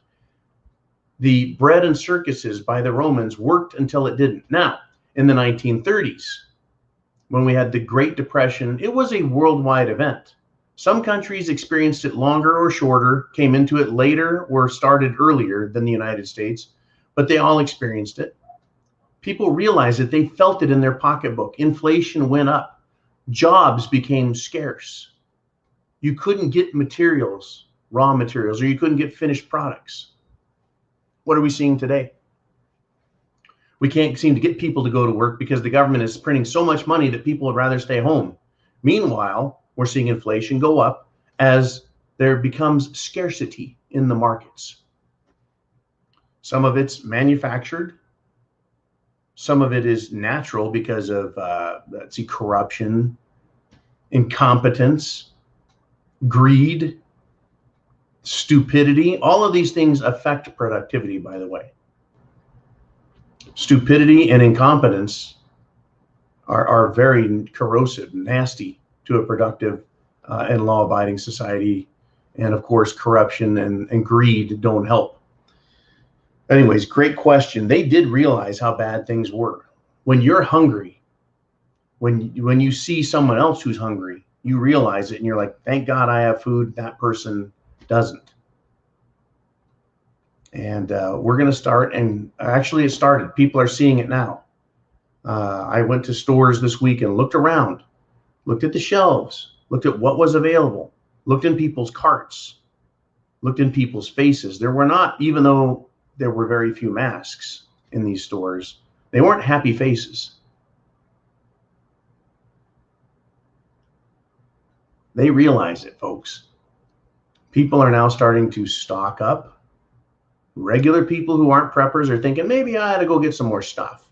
The bread and circuses by the Romans worked until it didn't. Now, in the 1930s, when we had the Great Depression, it was a worldwide event. Some countries experienced it longer or shorter, came into it later or started earlier than the United States, but they all experienced it. People realized that they felt it in their pocketbook. Inflation went up. Jobs became scarce. You couldn't get materials, raw materials, or you couldn't get finished products. What are we seeing today? We can't seem to get people to go to work because the government is printing so much money that people would rather stay home. Meanwhile, we're seeing inflation go up as there becomes scarcity in the markets. Some of it's manufactured. Some of it is natural because of corruption, incompetence, greed, stupidity. All of these things affect productivity, by the way. Stupidity and incompetence are very corrosive, nasty to a productive and law-abiding society. And of course, corruption and greed don't help. Anyways, great question. They did realize how bad things were. When you're hungry, when you see someone else who's hungry, you realize it and you're like, thank God I have food, that person doesn't. And we're going to start, and actually it started. People are seeing it now. I went to stores this week and looked around, looked at the shelves, looked at what was available, looked in people's carts, looked in people's faces. There were not, even though there were very few masks in these stores, they weren't happy faces. They realize it, folks. People are now starting to stock up. Regular people who aren't preppers are thinking, maybe I ought to go get some more stuff.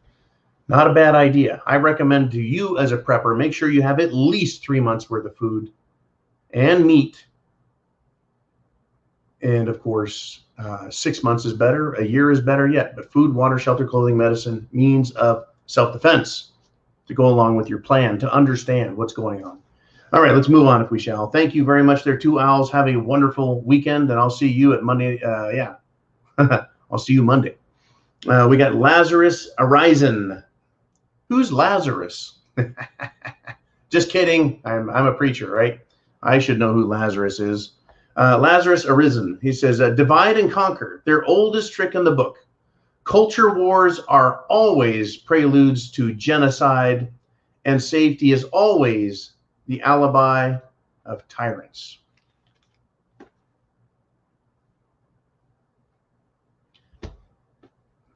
Not a bad idea. I recommend to you as a prepper, make sure you have at least 3 months worth of food and meat. And of course, 6 months is better. A year is better yet. But food, water, shelter, clothing, medicine, means of self-defense to go along with your plan, to understand what's going on. All right, let's move on if we shall. Thank you very much there, Two Owls. Have a wonderful weekend, and I'll see you at Monday. I'll see you Monday. We got Lazarus Arisen. Who's Lazarus? Just kidding. I'm a preacher, right? I should know who Lazarus is. Lazarus Arisen. He says, divide and conquer, their oldest trick in the book. Culture wars are always preludes to genocide, and safety is always the alibi of tyrants.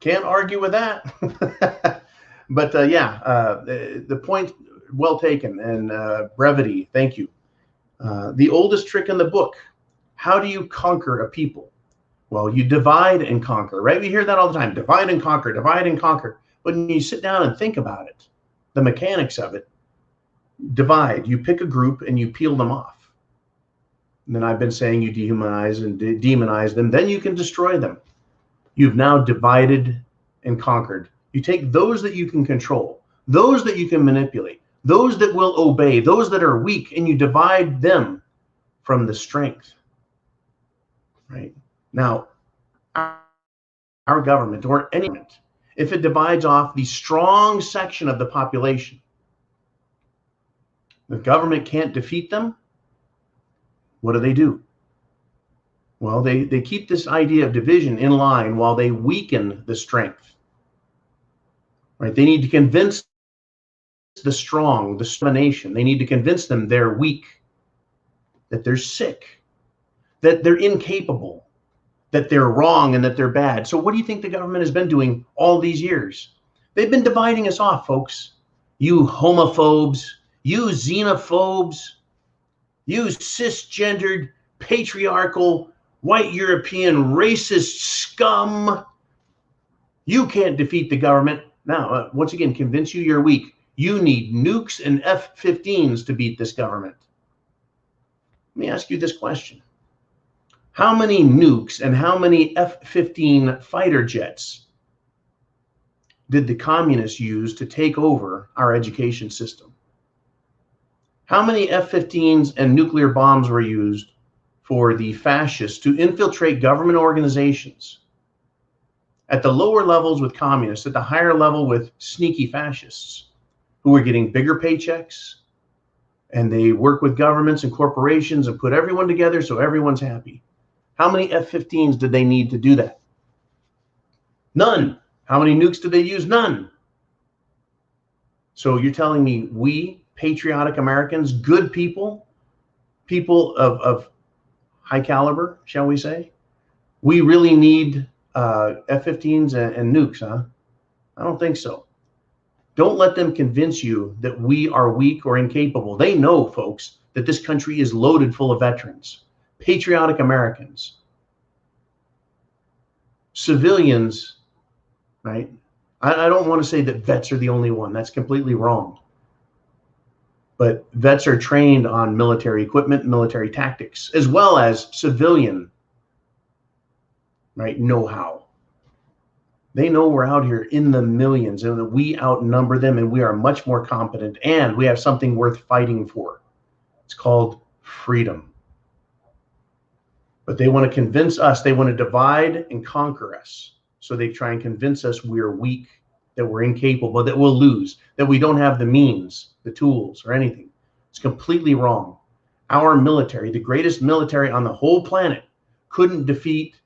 Can't argue with that. But the point well taken, and brevity, thank you. The oldest trick in the book. How do you conquer a people? Well, you divide and conquer, right? We hear that all the time, divide and conquer, divide and conquer. But when you sit down and think about it, the mechanics of it, divide, you pick a group and you peel them off. And then I've been saying you dehumanize and demonize them, then you can destroy them. You've now divided and conquered. You take those that you can control, those that you can manipulate, those that will obey, those that are weak, and you divide them from the strength. Right? Now, our government or any government, if it divides off the strong section of the population, the government can't defeat them. What do? Well, they keep this idea of division in line while they weaken the strength. Right? They need to convince the strong, the nation. They need to convince them they're weak, that they're sick, that they're incapable, that they're wrong, and that they're bad. So what do you think the government has been doing all these years? They've been dividing us off, folks. You homophobes, you xenophobes, You cisgendered, patriarchal, white European, racist scum. You can't defeat the government. Now, once again, convince you you're weak. You need nukes and F-15s to beat this government. Let me ask you this question. How many nukes and how many F-15 fighter jets did the communists use to take over our education system? How many F-15s and nuclear bombs were used for the fascists to infiltrate government organizations? At the lower levels with communists, at the higher level with sneaky fascists who were getting bigger paychecks, and they work with governments and corporations and put everyone together so everyone's happy. How many F-15s did they need to do that? None. How many nukes did they use? None. So you're telling me we, patriotic Americans, good people, people of high caliber, shall we say, we really need F-15s and nukes, huh? I don't think so. Don't let them convince you that we are weak or incapable. They know, folks, that this country is loaded full of veterans, patriotic Americans, civilians, right? I don't want to say that vets are the only one. That's completely wrong. But vets are trained on military equipment, military tactics, as well as civilian, right, know-how. They know we're out here in the millions and that we outnumber them and we are much more competent and we have something worth fighting for. It's called freedom. But they want to convince us, they want to divide and conquer us. So they try and convince us we're weak, that we're incapable, that we'll lose, that we don't have the means, the tools, or anything. It's completely wrong. Our military, the greatest military on the whole planet, couldn't defeat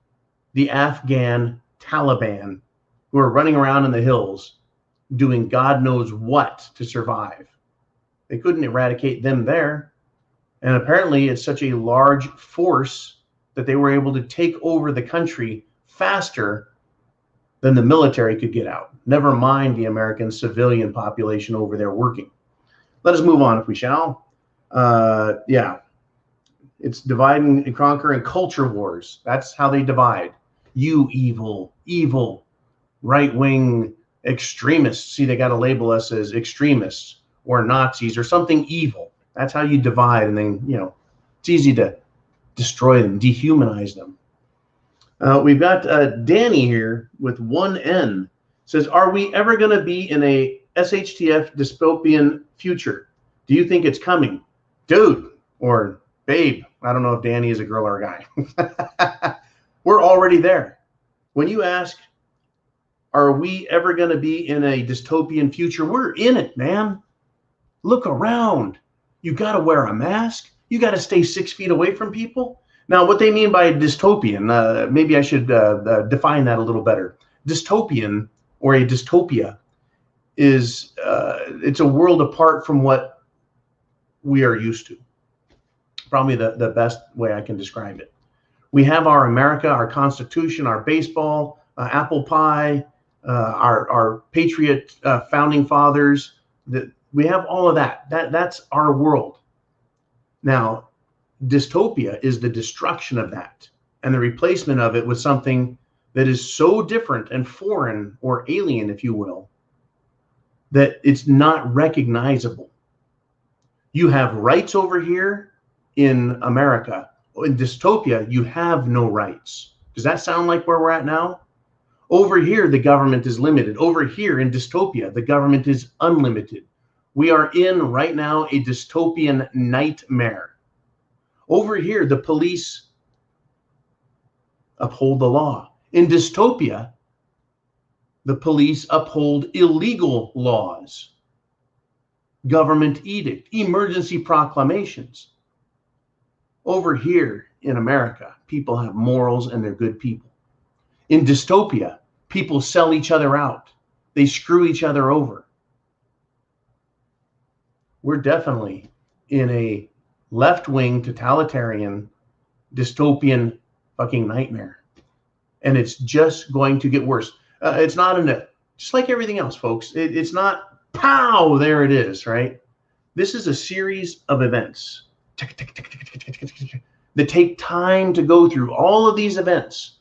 the Afghan Taliban who are running around in the hills doing God knows what to survive. They couldn't eradicate them there. And apparently it's such a large force that they were able to take over the country faster than the military could get out. Never mind the American civilian population over there working. Let us move on if we shall. Yeah, it's dividing and conquer and culture wars. That's how they divide. You evil, evil, right-wing extremists. See, they got to label us as extremists or Nazis or something evil. That's how you divide. And then, you know, it's easy to destroy them, dehumanize them. We've got Danny here with one N. Says, are we ever going to be in a SHTF dystopian future? Do you think it's coming? Dude, or babe. I don't know if Danny is a girl or a guy. We're already there. When you ask, are we ever going to be in a dystopian future? We're in it, man. Look around. You got to wear a mask. You got to stay 6 feet away from people. Now, what they mean by dystopian, maybe I should define that a little better. Dystopian or a dystopia is it's a world apart from what we are used to. Probably the best way I can describe it. We have our America, our Constitution, our baseball, apple pie, our patriot founding fathers. We have all of that. That's our world. Now, dystopia is the destruction of that and the replacement of it with something that is so different and foreign or alien, if you will, that it's not recognizable. You have rights over here in America. In dystopia, you have no rights. Does that sound like where we're at now? Over here, the government is limited. Over here in dystopia, the government is unlimited. We are in right now a dystopian nightmare. Over here, the police uphold the law. In dystopia, the police uphold illegal laws, government edict, emergency proclamations. Over here in America, people have morals and they're good people. In dystopia, people sell each other out. They screw each other over. We're definitely in a left-wing, totalitarian, dystopian fucking nightmare. And it's just going to get worse. It's not just like everything else, folks. It's not, pow, there it is, right? This is a series of events. that take time to go through all of these events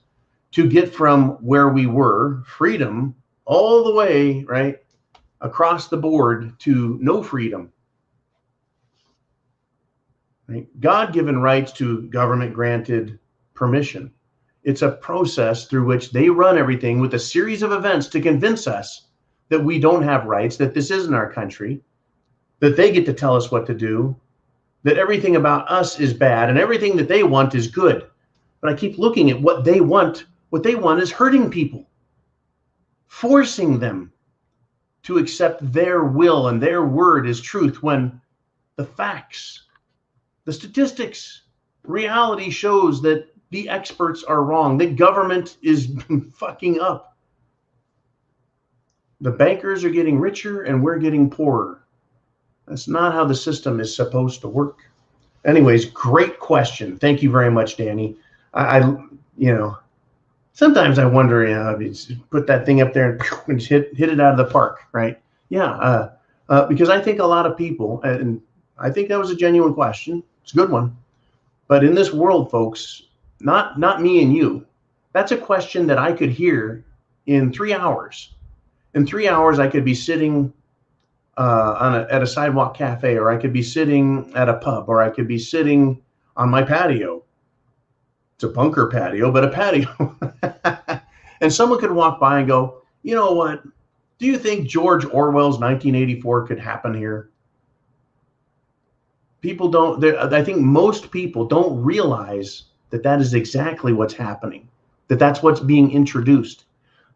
to get from where we were, freedom, all the way, right, across the board to no freedom. Right? God-given rights to government-granted permission. It's a process through which they run everything with a series of events to convince us that we don't have rights, that this isn't our country, that they get to tell us what to do, that everything about us is bad and everything that they want is good. But I keep looking at what they want. What they want is hurting people, forcing them to accept their will and their word as truth when the facts, the statistics, reality shows that the experts are wrong. The government is fucking up. The bankers are getting richer and we're getting poorer. That's not how the system is supposed to work. Anyways, great question. Thank you very much, Danny. Sometimes I wonder, put that thing up there and just hit it out of the park, right? Yeah, because I think a lot of people, and I think that was a genuine question. It's a good one. But in this world, folks, not me and you, that's a question that I could hear in 3 hours. In 3 hours, I could be sitting at a sidewalk cafe, or I could be sitting at a pub, or I could be sitting on my patio. It's a bunker patio, but a patio. And someone could walk by and go, you know what? Do you think George Orwell's 1984 could happen here? People don't, I think most people don't realize that that is exactly what's happening, that that's what's being introduced,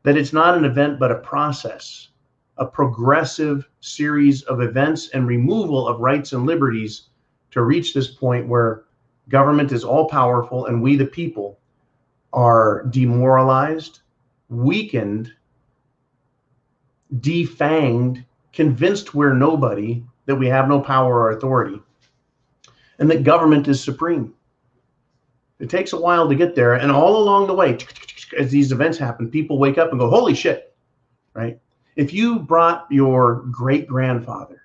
that it's not an event, but a process, a progressive series of events and removal of rights and liberties to reach this point where government is all powerful and we, the people, are demoralized, weakened, defanged, convinced we're nobody, that we have no power or authority, and that government is supreme. It takes a while to get there, and all along the way, as these events happen, people wake up and go, holy shit, right? If you brought your great-grandfather,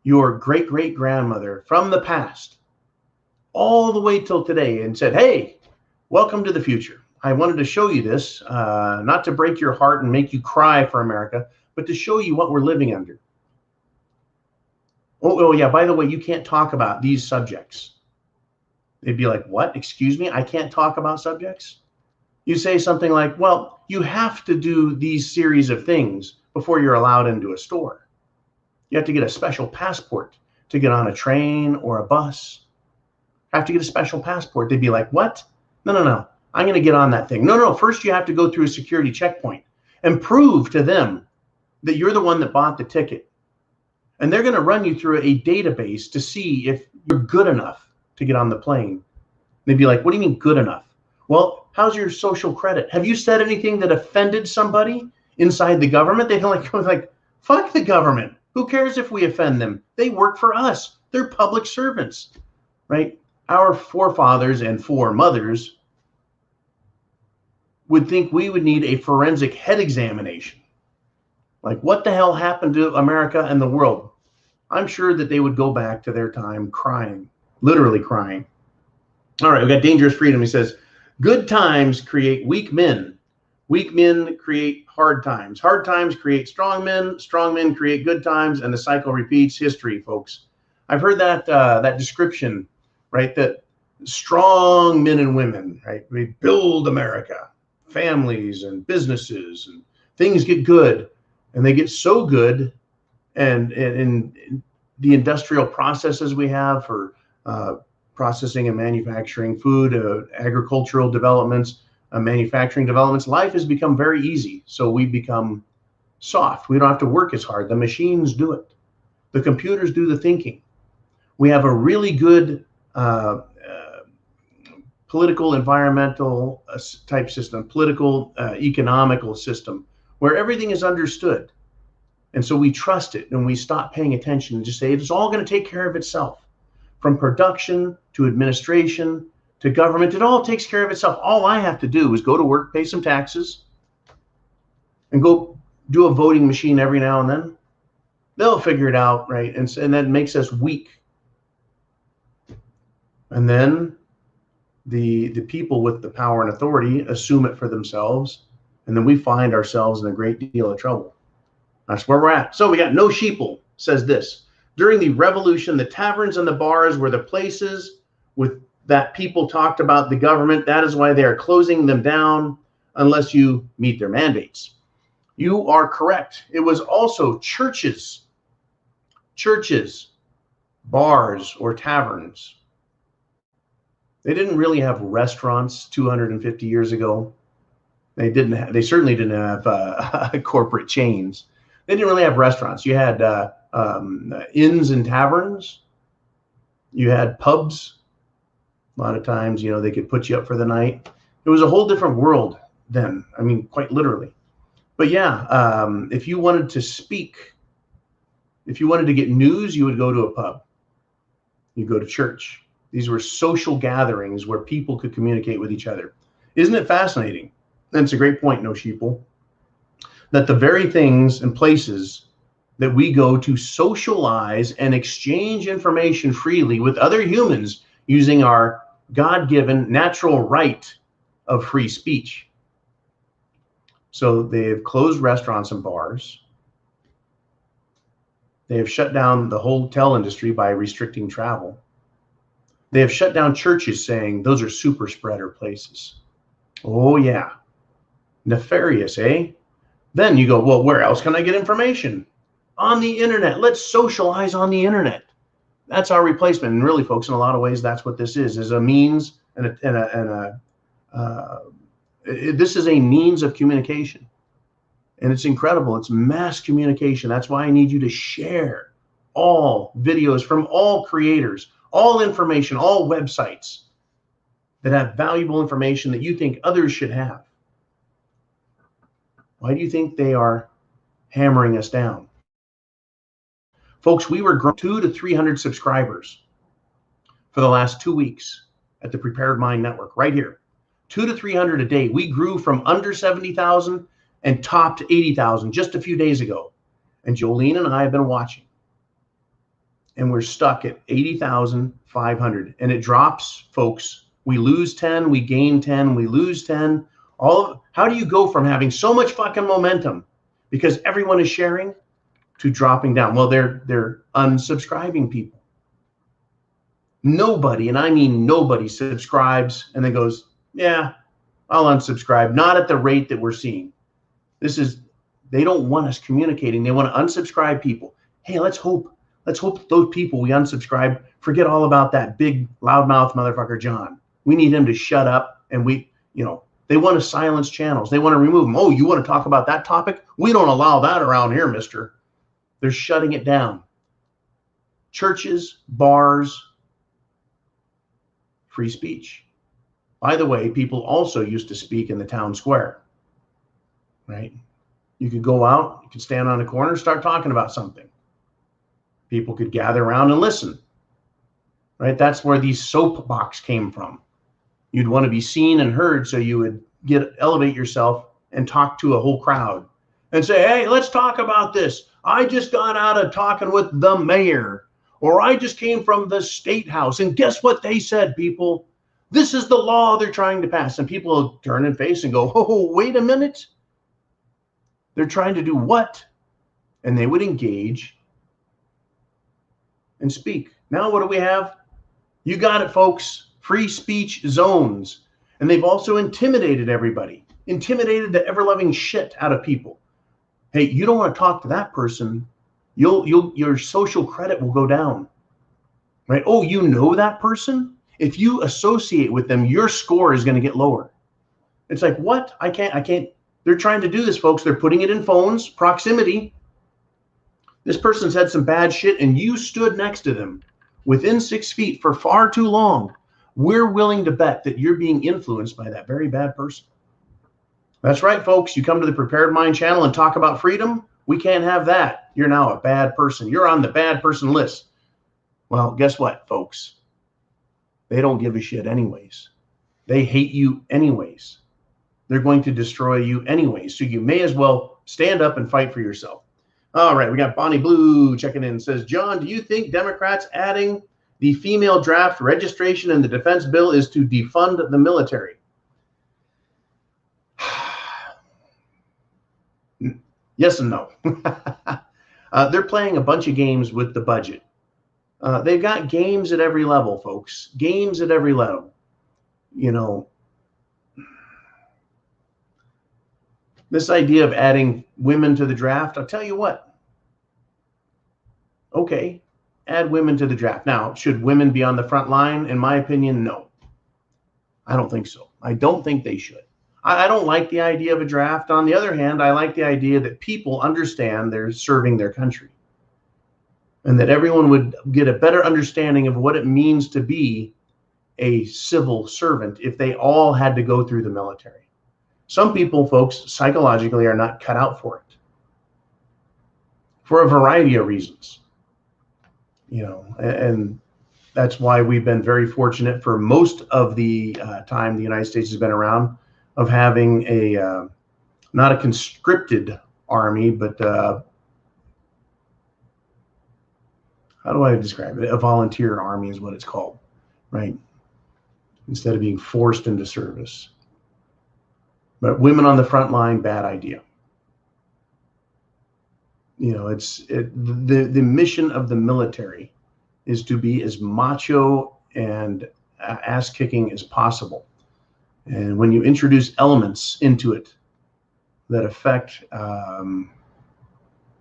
your great-great-grandmother from the past, all the way till today and said, hey, welcome to the future. I wanted to show you this, not to break your heart and make you cry for America, but to show you what we're living under. Oh yeah, by the way, you can't talk about these subjects. They'd be like, what? Excuse me? I can't talk about subjects? You say something like, well, you have to do these series of things before you're allowed into a store. You have to get a special passport to get on a train or a bus. Have to get a special passport. They'd be like, what? No. I'm going to get on that thing. No. First, you have to go through a security checkpoint and prove to them that you're the one that bought the ticket. And they're going to run you through a database to see if you're good enough to get on the plane. They'd be like, what do you mean good enough? Well, how's your social credit? Have you said anything that offended somebody inside the government? They'd like, fuck the government. Who cares if we offend them? They work for us. They're public servants, right? Our forefathers and foremothers would think we would need a forensic head examination. Like, what the hell happened to America and the world? I'm sure that they would go back to their time crying, literally crying. All right, we got Dangerous Freedom. He says, good times create weak men. Weak men create hard times. Hard times create strong men. Strong men create good times, and the cycle repeats. History, folks. I've heard that that description, right? That strong men and women, right? We build America, families and businesses, and things get good, and they get so good, and in the industrial processes we have for processing and manufacturing food, agricultural developments, manufacturing developments, life has become very easy. So we become soft. We don't have to work as hard. The machines do it. The computers do the thinking. We have a really good political, environmental type system, political, economical system, where everything is understood. And so we trust it and we stop paying attention and just say, it's all going to take care of itself. From production to administration to government, it all takes care of itself. All I have to do is go to work, pay some taxes, and go do a voting machine every now and then. They'll figure it out, right? And that makes us weak. And then the people with the power and authority assume it for themselves, and then we find ourselves in a great deal of trouble. That's where we're at. So we got No Sheeple says this: during the revolution, the taverns and the bars were the places with that people talked about the government. That is why they are closing them down unless you meet their mandates. You are correct. It was also churches, bars, or taverns. They didn't really have restaurants 250 years ago. They certainly didn't have corporate chains. They didn't really have restaurants. You had inns and taverns. You had pubs. A lot of times, they could put you up for the night. It was a whole different world then. I mean, quite literally. But yeah, if you wanted to speak, if you wanted to get news, you would go to a pub. You go to church. These were social gatherings where people could communicate with each other. Isn't it fascinating? And it's a great point, No Sheeple, that the very things and places that we go to socialize and exchange information freely with other humans using our God-given natural right of free speech. So they have closed restaurants and bars. They have shut down the hotel industry by restricting travel. They have shut down churches, saying those are super spreader places. Oh, yeah. Nefarious, eh? Then you go, well, where else can I get information? On the internet. Let's socialize on the internet. That's our replacement. And really, folks, in a lot of ways, that's what this is a means this is a means of communication. And it's incredible. It's mass communication. That's why I need you to share all videos from all creators, all information, all websites that have valuable information that you think others should have. Why do you think they are hammering us down? Folks, we were growing 200 to 300 subscribers for the last 2 weeks at the Prepared Mind Network, right here. 200 to 300 a day. We grew from under 70,000 and topped 80,000 just a few days ago. And Jolene and I have been watching. And we're stuck at 80,500. And it drops, folks. We lose 10, we gain 10, we lose 10. How do you go from having so much fucking momentum because everyone is sharing to dropping down? Well, they're unsubscribing people. Nobody, and I mean nobody, subscribes and then goes, yeah, I'll unsubscribe. Not at the rate that we're seeing. They don't want us communicating. They want to unsubscribe people. Hey, let's hope those people we unsubscribe forget all about that big loudmouth motherfucker John. We need him to shut up, and they want to silence channels. They want to remove them. Oh, you want to talk about that topic? We don't allow that around here, mister. They're shutting it down. Churches, bars, free speech. By the way, people also used to speak in the town square, right? You could go out, you could stand on a corner, start talking about something. People could gather around and listen, right? That's where these soapbox came from. You'd want to be seen and heard, so you would elevate yourself and talk to a whole crowd and say, hey, let's talk about this. I just got out of talking with the mayor, or I just came from the state house, and guess what they said, people? This is the law they're trying to pass. And people will turn and face and go, oh, wait a minute. They're trying to do what? And they would engage and speak. Now what do we have? You got it, folks. Free speech zones. And they've also intimidated everybody. Intimidated the ever-loving shit out of people. Hey, you don't want to talk to that person. Your social credit will go down. Right? Oh, you know that person? If you associate with them, your score is going to get lower. It's like, what? I can't. They're trying to do this, folks. They're putting it in phones, proximity. This person said some bad shit and you stood next to them within 6 feet for far too long. We're willing to bet that you're being influenced by that very bad person. That's right, folks. You come to the Prepared Mind channel and talk about freedom. We can't have that. You're now a bad person. You're on the bad person list. Well, guess what, folks? They don't give a shit anyways. They hate you anyways. They're going to destroy you anyways. So you may as well stand up and fight for yourself. All right, we got Bonnie Blue checking in. Says, John, do you think Democrats adding The female draft registration in the defense bill is to defund the military. Yes and no. They're playing a bunch of games with the budget. They've got games at every level, folks. Games at every level. You know, this idea of adding women to the draft, I'll tell you what. Okay, add women to the draft. Now, should women be on the front line? In my opinion, no. I don't think so. I don't think they should. I don't like the idea of a draft. On the other hand, I like the idea that people understand they're serving their country and that everyone would get a better understanding of what it means to be a civil servant if they all had to go through the military. Some people, folks, psychologically are not cut out for it for a variety of reasons, you know, and that's why we've been very fortunate for most of the time the United States has been around of having a not a conscripted army, but how do I describe it? A volunteer army is what it's called, right? Instead of being forced into service. But women on the front line, bad idea. You know, the mission of the military is to be as macho and ass-kicking as possible. And when you introduce elements into it that affect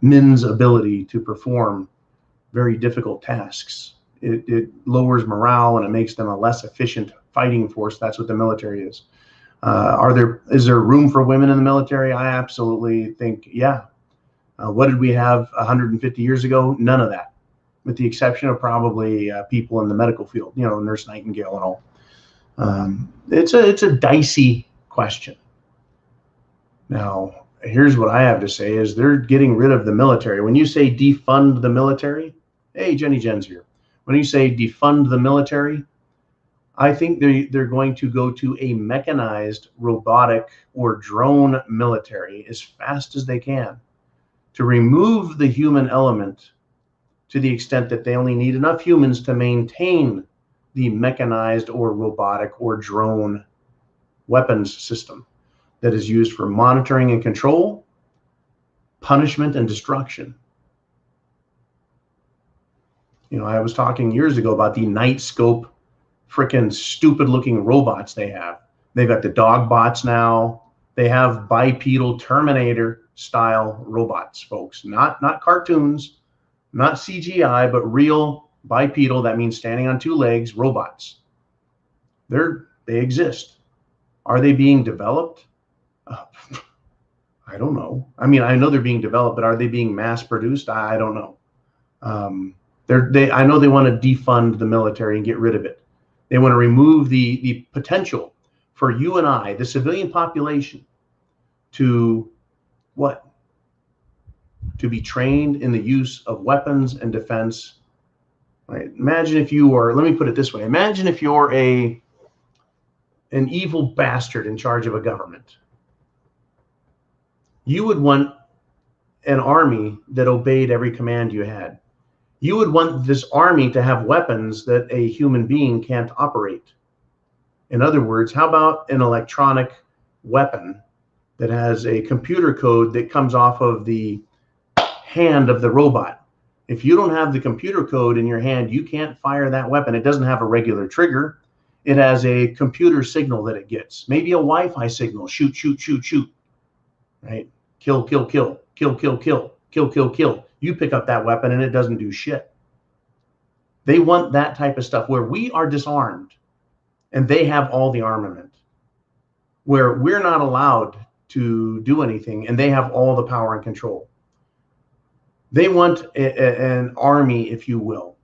men's ability to perform very difficult tasks, it lowers morale and it makes them a less efficient fighting force. That's what the military is. Is there room for women in the military? I absolutely think, yeah. What did we have 150 years ago? None of that, with the exception of probably people in the medical field, you know, Nurse Nightingale and all. It's a dicey question. Now, here's what I have to say is they're getting rid of the military. When you say defund the military, hey, Jenny Jen's here. When you say defund the military, I think they're going to go to a mechanized, robotic, or drone military as fast as they can to remove the human element to the extent that they only need enough humans to maintain the mechanized or robotic or drone weapons system that is used for monitoring and control, punishment, and destruction. You know, I was talking years ago about the night scope, freaking stupid looking robots they have. They've got the dog bots now. They have bipedal Terminator style robots, folks, not cartoons, not CGI, but real bipedal. That means standing on two legs robots. They exist. Are they being developed? I don't know. I mean, I know they're being developed, but are they being mass produced? I don't know. I know they want to defund the military and get rid of it. They want to remove the potential for you and I, the civilian population, to what? To be trained in the use of weapons and defense. Right? Imagine if you were, let me put it this way. Imagine if you're an evil bastard in charge of a government. You would want an army that obeyed every command you had. You would want this army to have weapons that a human being can't operate. In other words, how about an electronic weapon that has a computer code that comes off of the hand of the robot? If you don't have the computer code in your hand, you can't fire that weapon. It doesn't have a regular trigger. It has a computer signal that it gets. Maybe a Wi-Fi signal. Shoot, shoot, shoot, shoot. Right? Kill, kill, kill. Kill, kill, kill. Kill, kill, kill. You pick up that weapon and it doesn't do shit. They want that type of stuff where we are disarmed and they have all the armament, where we're not allowed to do anything and they have all the power and control. They want an army, if you will,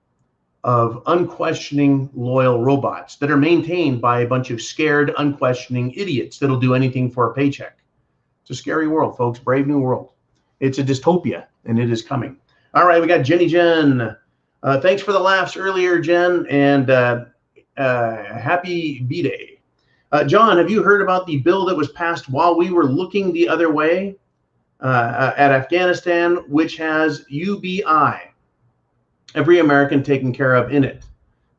of unquestioning, loyal robots that are maintained by a bunch of scared, unquestioning idiots that'll do anything for a paycheck. It's a scary world, folks. Brave new world. It's a dystopia, and it is coming. All right, we got Jenny Jen. Thanks for the laughs earlier, Jen, and happy B-Day. John, have you heard about the bill that was passed while we were looking the other way at Afghanistan, which has UBI, every American taken care of in it?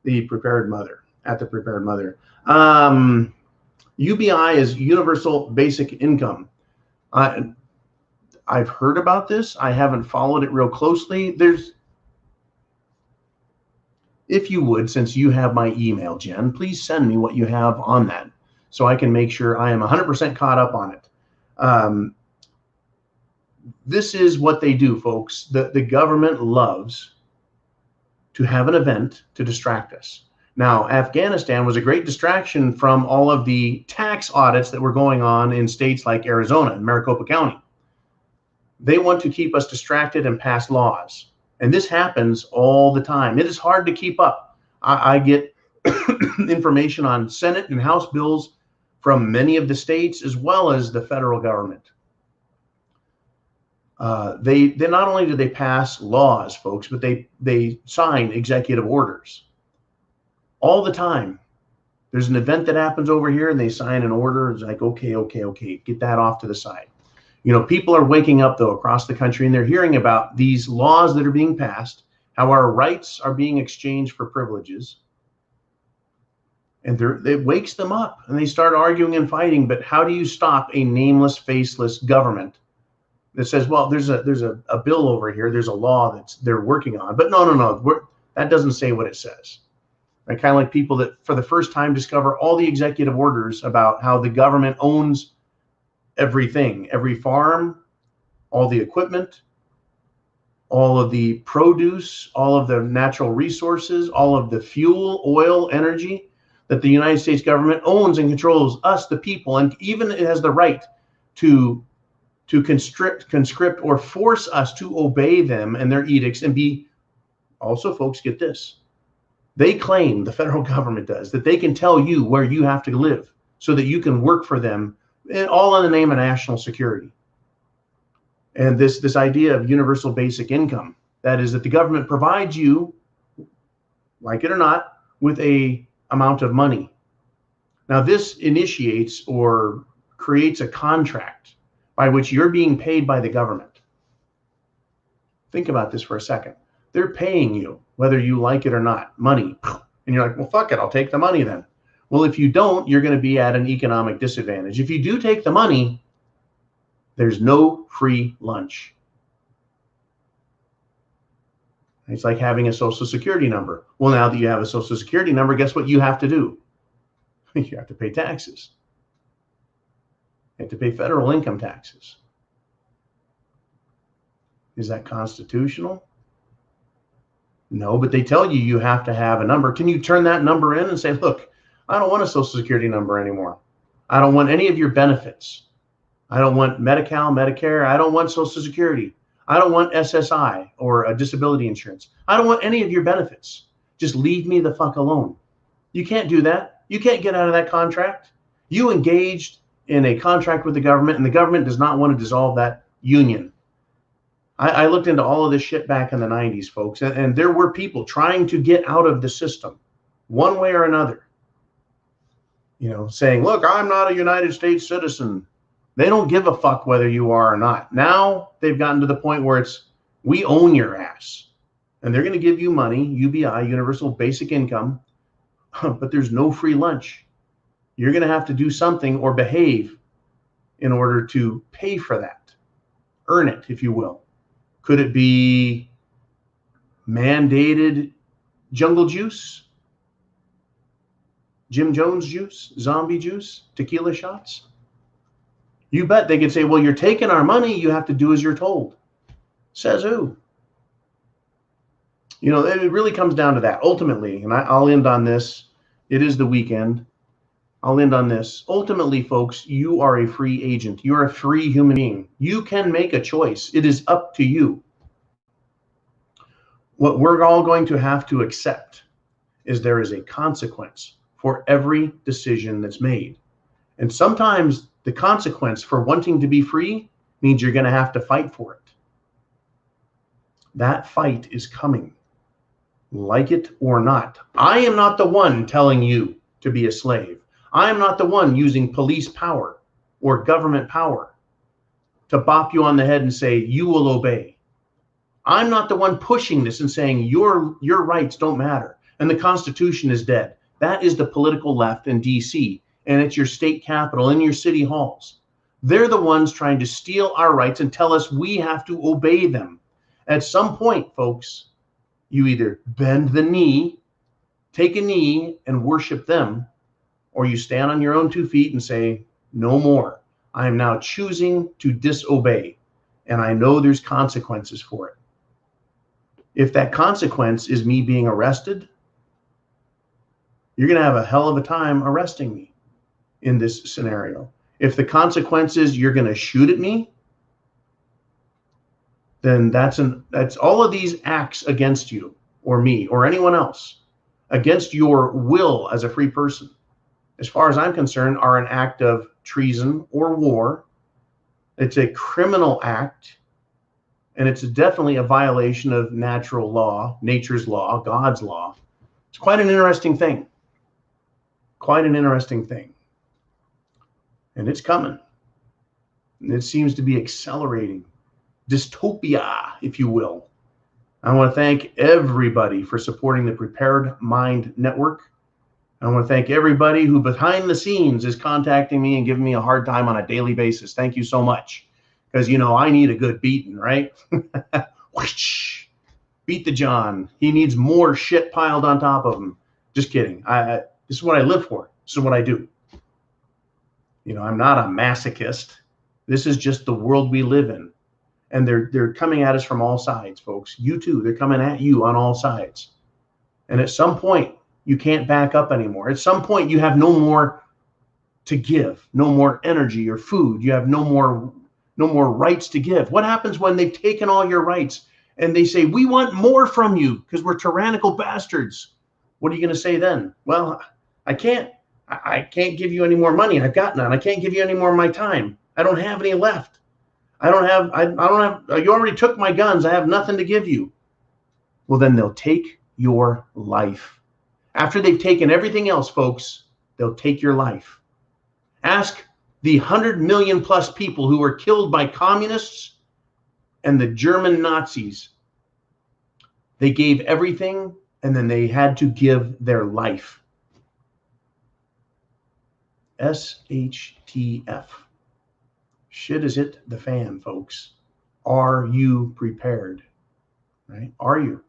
The Prepared Mother, at the Prepared Mother. UBI is Universal Basic Income. I've heard about this. I haven't followed it real closely. If you would, since you have my email, Jen, please send me what you have on that so I can make sure I am 100% caught up on it. This is what they do, folks. The government loves to have an event to distract us. Now, Afghanistan was a great distraction from all of the tax audits that were going on in states like Arizona and Maricopa County. They want to keep us distracted and pass laws. And this happens all the time. It is hard to keep up. I get information on Senate and House bills from many of the states as well as the federal government. They not only do they pass laws, folks, but they sign executive orders all the time. There's an event that happens over here and they sign an order. It's like, okay, get that off to the side. You know, people are waking up, though, across the country, and they're hearing about these laws that are being passed, how our rights are being exchanged for privileges. And it wakes them up, and they start arguing and fighting. But how do you stop a nameless, faceless government that says, well, there's a bill over here, there's a law that they're working on. But no, that doesn't say what it says. Right? Kind of like people that for the first time discover all the executive orders about how the government owns everything, every farm, all the equipment, all of the produce, all of the natural resources, all of the fuel, oil, energy that the United States government owns and controls, us, the people, and even it has the right to conscript or force us to obey them and their edicts and be, also, folks, get this. They claim, the federal government does, that they can tell you where you have to live so that you can work for them, all in the name of national security. And this idea of universal basic income, that is that the government provides you, like it or not, with a amount of money. Now, this initiates or creates a contract by which you're being paid by the government. Think about this for a second. They're paying you, whether you like it or not, money. And you're like, well, fuck it, I'll take the money then. Well, if you don't, you're going to be at an economic disadvantage. If you do take the money, there's no free lunch. It's like having a social security number. Well, now that you have a social security number, guess what you have to do? You have to pay taxes. You have to pay federal income taxes. Is that constitutional? No, but they tell you you have to have a number. Can you turn that number in and say, look, I don't want a social security number anymore. I don't want any of your benefits. I don't want Medi-Cal, Medicare. I don't want Social Security. I don't want SSI or a disability insurance. I don't want any of your benefits. Just leave me the fuck alone. You can't do that. You can't get out of that contract. You engaged in a contract with the government, and the government does not want to dissolve that union. I looked into all of this shit back in the 90s, folks, and there were people trying to get out of the system one way or another. You know, saying, look, I'm not a United States citizen. They don't give a fuck whether you are or not. Now they've gotten to the point where it's, we own your ass. And they're going to give you money, UBI, Universal Basic Income, but there's no free lunch. You're going to have to do something or behave in order to pay for that. Earn it, if you will. Could it be mandated jungle juice? Jim Jones juice, zombie juice, tequila shots? You bet they could say, well, you're taking our money, you have to do as you're told. Says who? You know, it really comes down to that. Ultimately, and I'll end on this. It is the weekend. I'll end on this. Ultimately, folks, you are a free agent. You're a free human being. You can make a choice. It is up to you. What we're all going to have to accept is there is a consequence for every decision that's made. And sometimes the consequence for wanting to be free means you're going to have to fight for it. That fight is coming, like it or not. I am not the one telling you to be a slave. I am not the one using police power or government power to bop you on the head and say, you will obey. I'm not the one pushing this and saying your rights don't matter. And the Constitution is dead. That is the political left in DC, and it's your state capitol and your city halls. They're the ones trying to steal our rights and tell us we have to obey them. At some point, folks, you either bend the knee, take a knee and worship them, or you stand on your own 2 feet and say, no more. I am now choosing to disobey, and I know there's consequences for it. If that consequence is me being arrested, you're going to have a hell of a time arresting me in this scenario. If the consequence is you're going to shoot at me, then that's all of these acts against you or me or anyone else against your will as a free person, as far as I'm concerned, are an act of treason or war. It's a criminal act, and it's definitely a violation of natural law, nature's law, God's law. It's quite an interesting thing. Quite an interesting thing. And it's coming. And it seems to be accelerating. Dystopia, if you will. I want to thank everybody for supporting the Prepared Mind Network. I want to thank everybody who behind the scenes is contacting me and giving me a hard time on a daily basis. Thank you so much. Because, you know, I need a good beating, right? Beat the John. He needs more shit piled on top of him. Just kidding. This is what I live for. This is what I do. You know, I'm not a masochist. This is just the world we live in. And they're coming at us from all sides, folks. You too. They're coming at you on all sides. And at some point, you can't back up anymore. At some point, you have no more to give, no more energy or food. You have no more rights to give. What happens when they've taken all your rights and they say, we want more from you because we're tyrannical bastards? What are you going to say then? Well, I can't give you any more money. I've got none. I can't give you any more of my time. I don't have any left. I don't have, you already took my guns. I have nothing to give you. Well, then they'll take your life. After they've taken everything else, folks, they'll take your life. Ask the 100 million plus people who were killed by communists and the German Nazis. They gave everything, and then they had to give their life. SHTF. Shit has hit the fan, folks. Are you prepared? Right? Are you?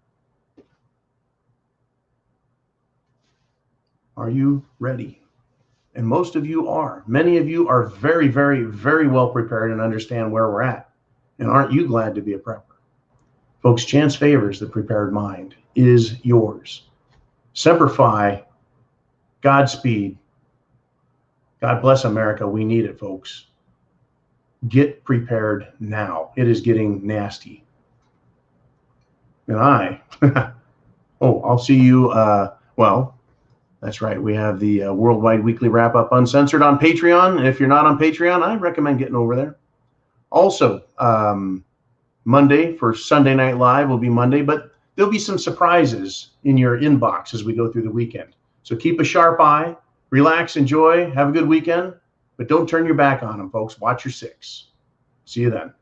Are you ready? And most of you are. Many of you are very, very, very well prepared and understand where we're at. And aren't you glad to be a prepper? Folks, chance favors the prepared mind is yours. Semper Fi. Godspeed. God bless America. We need it, folks. Get prepared now. It is getting nasty. And I'll see you, well, that's right. We have the Worldwide Weekly Wrap-Up Uncensored on Patreon. And if you're not on Patreon, I recommend getting over there. Also, Monday for Sunday Night Live will be Monday, but there'll be some surprises in your inbox as we go through the weekend. So keep a sharp eye, relax, enjoy, have a good weekend, but don't turn your back on them, folks. Watch your six. See you then.